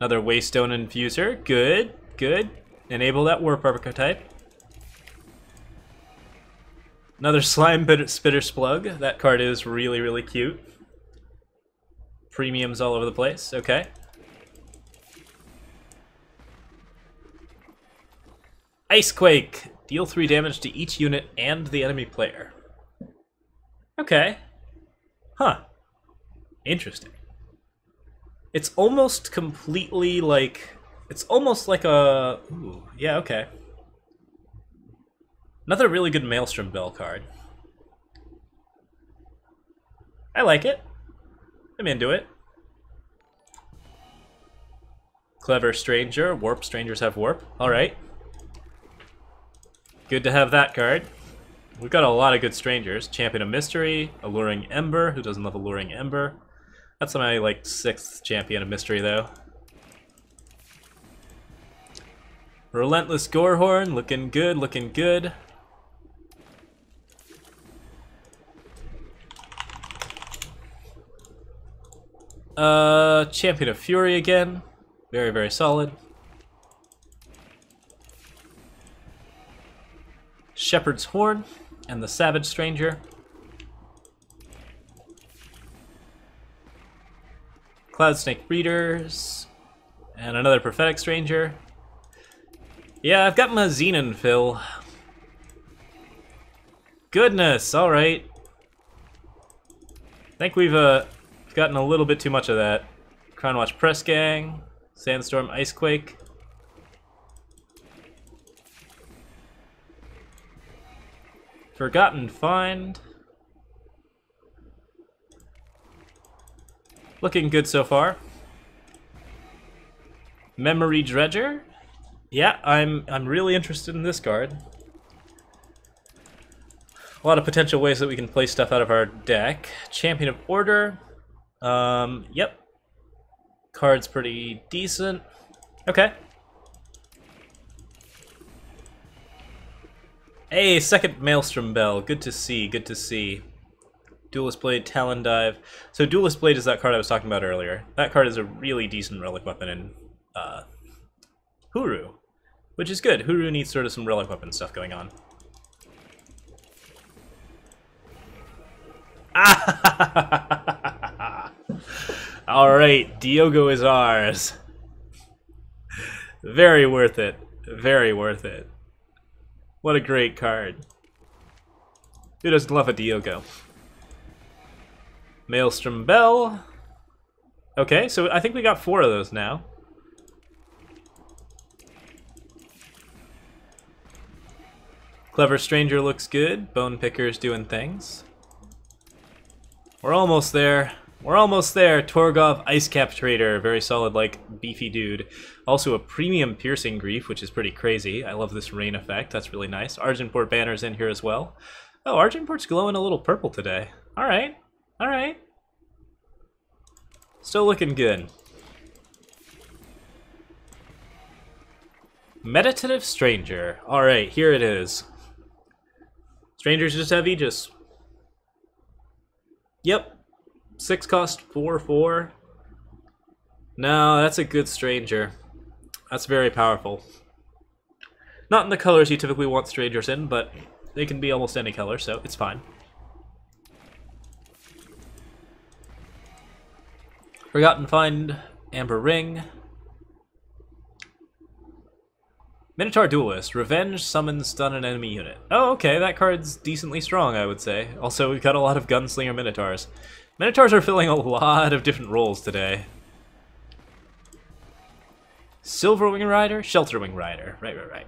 Another Waystone Infuser. Good. Enable that Warp archetype. Another Slime Spitter Splug. That card is really cute. Premiums all over the place. Okay. Icequake! Deal 3 damage to each unit and the enemy player. Okay. Huh. Interesting. It's almost completely like... It's almost like a... Ooh, yeah, okay. Another really good Maelstrom Bell card. I like it. I'm into it. Clever Stranger. Warp Strangers have Warp. Alright. Good to have that card. We've got a lot of good strangers. Champion of Mystery, Alluring Ember. Who doesn't love Alluring Ember? That's my, like, 6th Champion of Mystery, though. Relentless Gorehorn, looking good. Champion of Fury again. Very solid. Shepherd's Horn and the Savage Stranger. Cloudsnake Breeders and another Prophetic Stranger. Yeah, I've got my Xenon fill. Goodness, alright. I think we've gotten a little bit too much of that. Crownwatch Press Gang, Sandstorm Icequake. Forgotten Find. Looking good so far. Memory Dredger? Yeah, I'm really interested in this card. A lot of potential ways that we can play stuff out of our deck. Champion of Order. Yep. Card's pretty decent. Okay. Hey, second Maelstrom Bell. Good to see, good to see. Duelist Blade, Talon Dive. So Duelist Blade is that card I was talking about earlier. That card is a really decent relic weapon in Huru, which is good. Huru needs sort of some relic weapon stuff going on. Alright, Diogo is ours. Very worth it. Very worth it. What a great card. Who doesn't love a Diogo? Maelstrom Bell. Okay, so I think we got 4 of those now. Clever Stranger looks good. Bone Picker's doing things. We're almost there. We're almost there. Torgov Icecap Trader. Very solid, like, beefy dude. Also a premium Piercing Grief, which is pretty crazy. I love this rain effect. That's really nice. Argentport Banner's in here as well. Oh, Argentport's glowing a little purple today. Alright. Alright. Still looking good. Meditative Stranger. Alright, here it is. Strangers just have Aegis. Yep. 6 cost, 4/4. No, that's a good Stranger. That's very powerful. Not in the colors you typically want Strangers in, but they can be almost any color, so it's fine. Forgotten Find, Amber Ring. Minotaur Duelist. Revenge, summon, stun an enemy unit. Oh, okay, that card's decently strong, I would say. Also, we've got a lot of Gunslinger Minotaurs. Minotaurs are filling a lot of different roles today. Silverwing Rider? Shelterwing Rider. Right.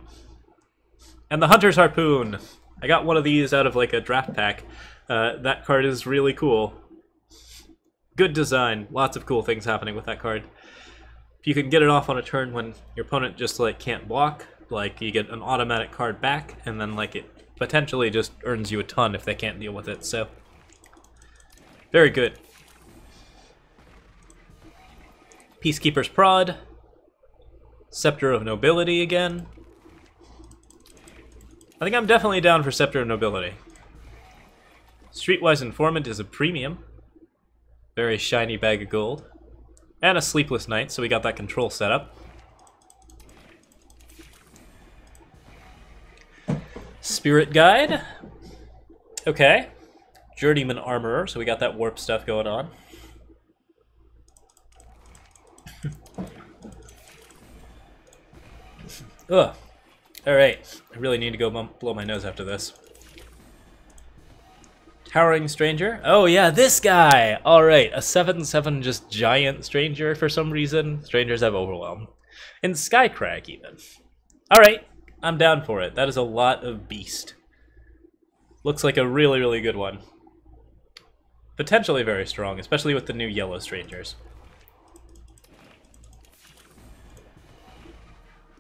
And the Hunter's Harpoon. I got one of these out of like a draft pack. That card is really cool. Good design. Lots of cool things happening with that card. If you can get it off on a turn when your opponent just like can't block, like you get an automatic card back, and then like it potentially just earns you a ton if they can't deal with it, so very good. Peacekeeper's Prod. Scepter of Nobility again. I think I'm definitely down for Scepter of Nobility. Streetwise Informant is a premium. Very shiny bag of gold. And a Sleepless Night, so we got that control set up. Spirit Guide. Okay. Journeyman Armorer, so we got that warp stuff going on. Ugh. Alright. I really need to go blow my nose after this. Towering Stranger. Oh yeah, this guy! Alright, a 7/7 just giant Stranger for some reason. Strangers have Overwhelm. And Skycrag even. Alright, I'm down for it. That is a lot of beast. Looks like a really, really good one. Potentially very strong, especially with the new yellow Strangers.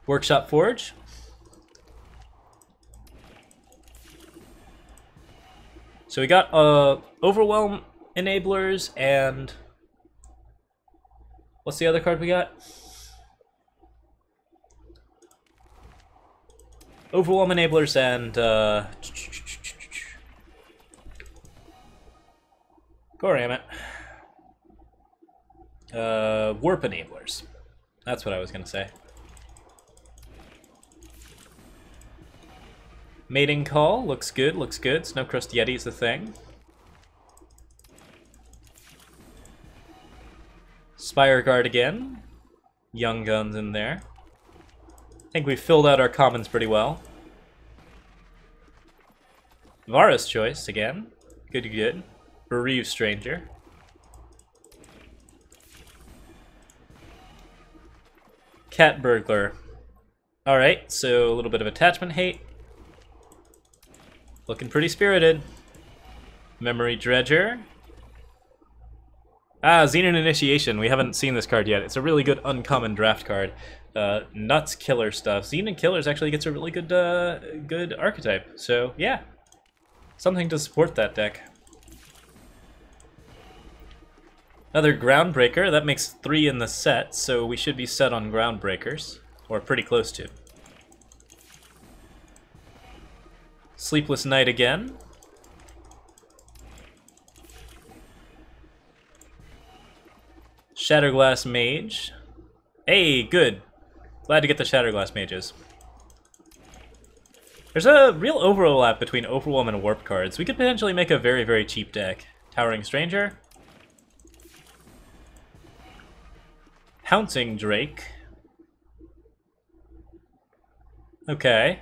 Workshop Forge. So we got Overwhelm Enablers and... what's the other card we got? Overwhelm Enablers and... Goramit. Warp Enablers. That's what I was going to say. Mating Call, looks good, looks good. Snowcrust Yeti's a thing. Spire Guard again. Young Guns in there. I think we filled out our commons pretty well. Vara's Choice again. Good, good. Bereaved Stranger. Cat Burglar. Alright, so a little bit of attachment hate. Looking pretty spirited. Memory Dredger. Ah, Xenon Initiation. We haven't seen this card yet. It's a really good uncommon draft card. Nuts killer stuff. Xenon Killers actually gets a really good good archetype. So, yeah. Something to support that deck. Another Groundbreaker. That makes 3 in the set, so we should be set on Groundbreakers. Or pretty close to. Sleepless Night again. Shatterglass Mage. Hey, good. Glad to get the Shatterglass Mages. There's a real overlap between Overwhelm and Warp cards. We could potentially make a very, very cheap deck. Towering Stranger. Pouncing Drake. Okay.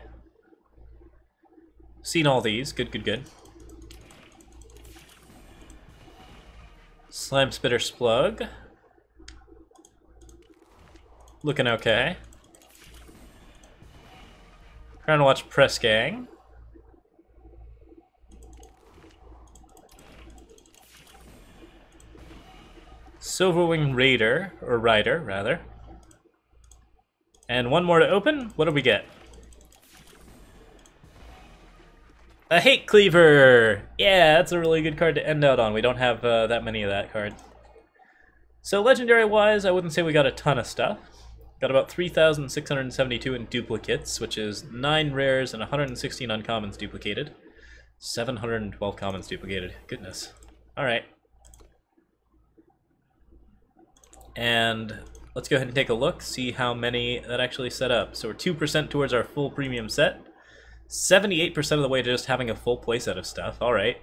Seen all these. Good, good, good. Slime Spitter Splug. Looking okay. Trying to watch Press Gang. Silverwing Raider, or Rider, rather. And one more to open. What do we get? A Hate Cleaver! Yeah, that's a really good card to end out on. We don't have that many of that card. So legendary-wise, I wouldn't say we got a ton of stuff. Got about 3,672 in duplicates, which is 9 rares and 116 uncommons duplicated. 712 commons duplicated. Goodness. Alright. And let's go ahead and take a look, see how many that actually set up. So we're 2% towards our full premium set. 78% of the way to just having a full playset of stuff. Alright.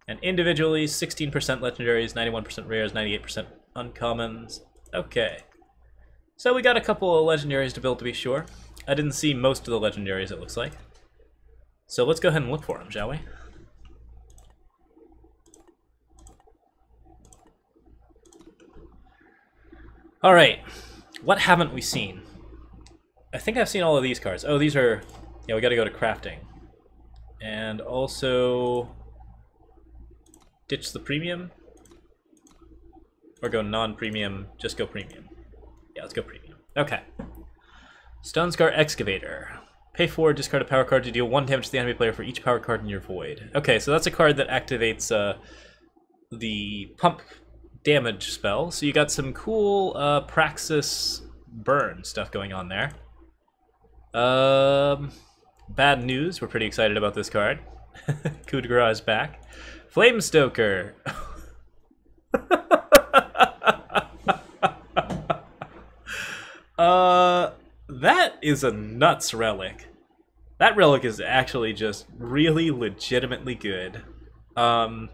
And individually, 16% legendaries, 91% rares, 98% uncommons. Okay. So we got a couple of legendaries to build to be sure. I didn't see most of the legendaries, it looks like. So let's go ahead and look for them, shall we? Alright, what haven't we seen? I think I've seen all of these cards. Oh, these are... Yeah, we gotta go to crafting. And also... Ditch the premium? Or go non-premium, just go premium. Yeah, let's go premium. Okay. Stonescar Excavator. Pay 4, discard a power card to deal 1 damage to the enemy player for each power card in your void. Okay, so that's a card that activates the pump damage spell. So you got some cool Praxis burn stuff going on there. Bad news, we're pretty excited about this card. Coup de Grace is back. Flamestoker. That is a nuts relic. That relic is actually just really legitimately good. Yeah,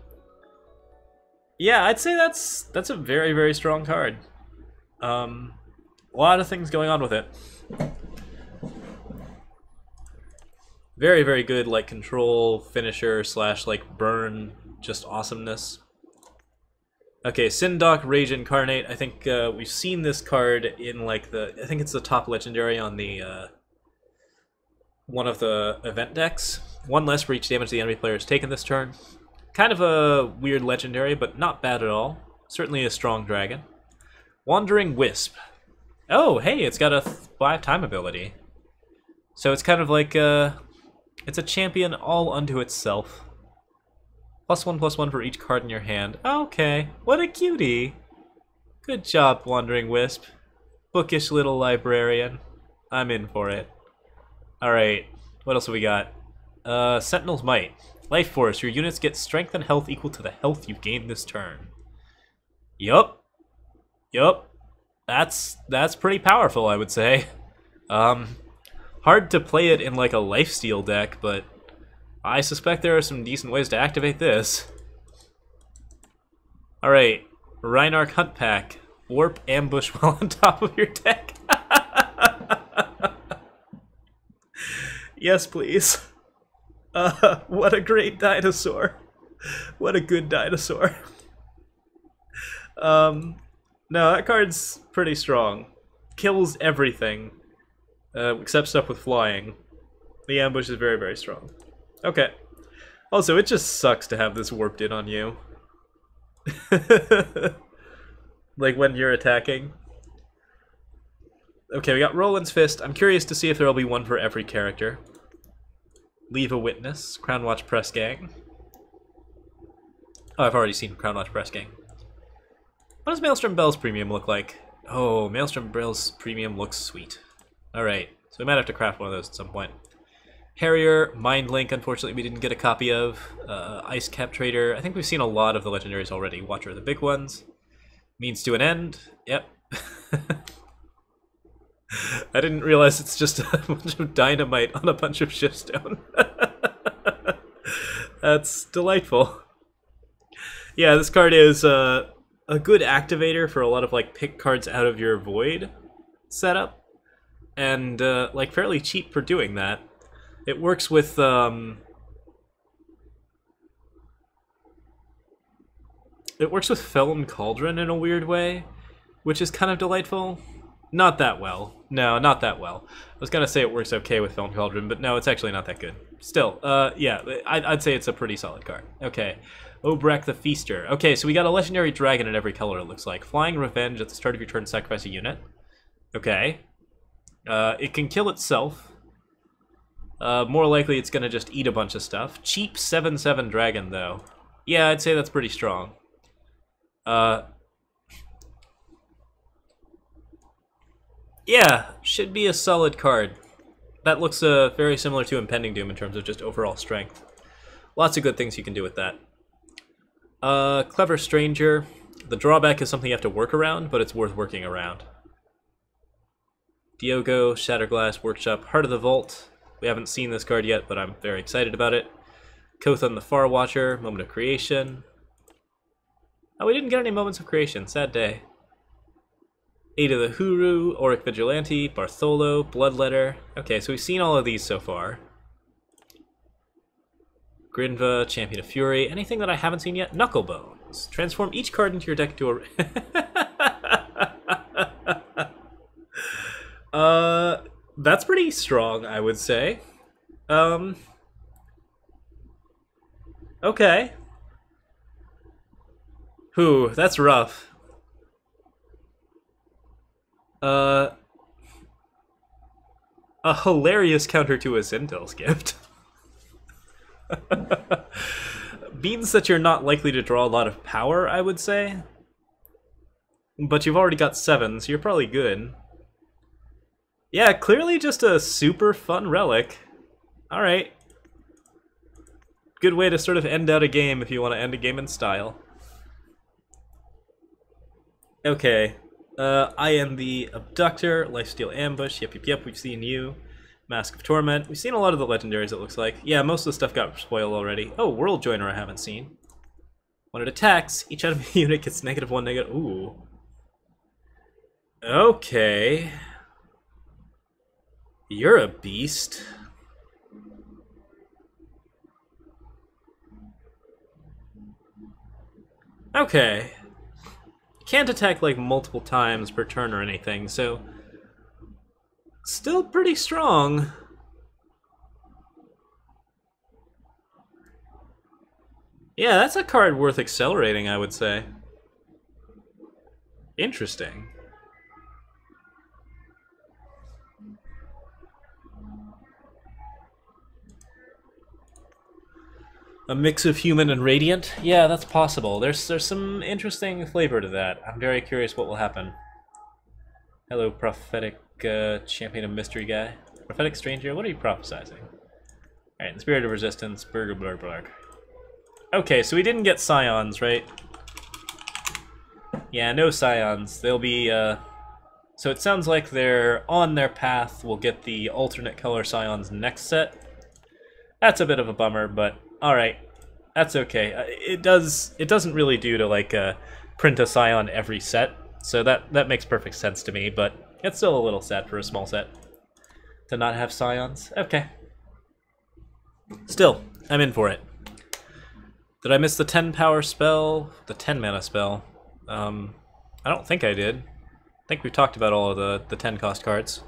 I'd say that's a very, very strong card. A lot of things going on with it. Very, very good, like, control, finisher, / like, burn, just awesomeness. Okay, Sindok Rage Incarnate. I think we've seen this card in, like, I think it's the top legendary on the, one of the event decks. 1 less for each damage the enemy player has taken this turn. Kind of a weird legendary, but not bad at all. Certainly a strong dragon. Wandering Wisp. Oh, hey, it's got a 5 time ability. So it's kind of like, it's a champion all unto itself. +1/+1 for each card in your hand. Okay, what a cutie. Good job, Wandering Wisp. Bookish little librarian. I'm in for it. Alright, what else have we got? Sentinel's Might. Life Force. Your units get strength and health equal to the health you've gained this turn. Yup. Yup. That's pretty powerful, I would say. Hard to play it in like a lifesteal deck, but I suspect there are some decent ways to activate this. Alright, Reinarch Hunt Pack. Warp Ambush while on top of your deck. Yes, please. What a great dinosaur. What a good dinosaur. No, that card's pretty strong. Kills everything. Except stuff with flying. The ambush is very, very strong. Okay. Also, it just sucks to have this warped in on you. Like when you're attacking. Okay, we got Roland's Fist. I'm curious to see if there'll be one for every character. Leave a Witness. Crown Watch Press Gang. Oh, I've already seen Crown Watch Press Gang. What does Maelstrom Bell's premium look like? Oh, Maelstrom Bell's premium looks sweet. Alright, so we might have to craft one of those at some point. Harrier, Mind Link, unfortunately we didn't get a copy of. Ice Cap Trader. I think we've seen a lot of the legendaries already. Watcher of the Big Ones. Means to an End. Yep. I didn't realize it's just a bunch of dynamite on a bunch of shiftstone. That's delightful. Yeah, this card is a good activator for a lot of like pick cards out of your void setup, and like fairly cheap for doing that. It works with Felon Cauldron in a weird way, which is kind of delightful. Not that well. No, not that well. I was gonna say it works okay with Felon Cauldron, but no, it's actually not that good. Still, yeah, I'd say it's a pretty solid card. Okay, Obrek the Feaster. Okay, so we got a legendary dragon in every color, it looks like. Flying Revenge, at the start of your turn, sacrifice a unit. Okay. It can kill itself. More likely it's gonna just eat a bunch of stuff. Cheap 7/7 dragon, though. Yeah, I'd say that's pretty strong. Yeah, should be a solid card. That looks very similar to Impending Doom in terms of just overall strength. Lots of good things you can do with that. Clever Stranger. The drawback is something you have to work around, but it's worth working around. Diogo, Shatterglass, Workshop, Heart of the Vault. We haven't seen this card yet, but I'm very excited about it. Kothon the Far Watcher, Moment of Creation. Oh, we didn't get any Moments of Creation, sad day. Ada the Huru, Auric Vigilante, Bartholo, Bloodletter. Okay, so we've seen all of these so far. Grinva, Champion of Fury. Anything that I haven't seen yet? Knucklebones. Transform each card into your deck to a... That's pretty strong, I would say. Okay. Whew, that's rough. A hilarious counter to a Zindel's Gift. Means that you're not likely to draw a lot of power, I would say. But you've already got 7, so you're probably good. Yeah, clearly just a super fun relic. Alright. Good way to sort of end out a game if you want to end a game in style. Okay. I am the Abductor, Lifesteal Ambush, yep, we've seen you. Mask of Torment. We've seen a lot of the legendaries, it looks like. Yeah, most of the stuff got spoiled already. Oh, World Joiner I haven't seen. When it attacks, each enemy unit gets -1, negative... Ooh. Okay. You're a beast. Okay. Can't attack like multiple times per turn or anything, so still pretty strong. Yeah, that's a card worth accelerating, I would say. Interesting. A mix of human and radiant? Yeah, that's possible. There's some interesting flavor to that. I'm very curious what will happen. Hello, prophetic champion of mystery guy. Prophetic stranger, what are you prophesizing? Alright, the spirit of resistance, burger blur blur. Okay, so we didn't get scions, right? Yeah, no scions. They'll be, so it sounds like they're on their path. We'll get the alternate color scions next set. That's a bit of a bummer, but alright. That's okay. It doesn't really do to, like, print a scion every set, so that makes perfect sense to me, but it's still a little sad for a small set to not have scions. Okay. Still, I'm in for it. Did I miss the 10 power spell? The 10 mana spell? I don't think I did. I think we've talked about all of the 10 cost cards.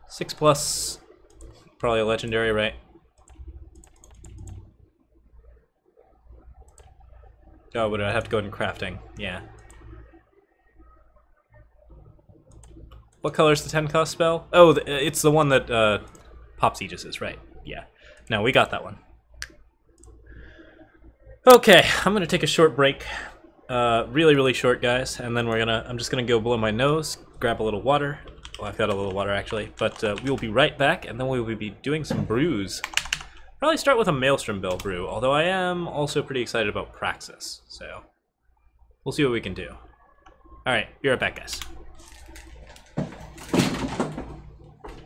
Six plus, probably a legendary, right? Oh, but I have to go in crafting. Yeah. What color is the 10 cost spell? Oh, it's the one that pops Aegis's, right. Yeah. No, we got that one. Okay, I'm gonna take a short break. Really, really short, guys, and then I'm just gonna go blow my nose, grab a little water. Well, I've got a little water, actually. But we'll be right back, and then we will be doing some brews. Probably start with a Maelstrom Bell brew, although I am also pretty excited about Praxis, so we'll see what we can do. Alright, be right back, guys.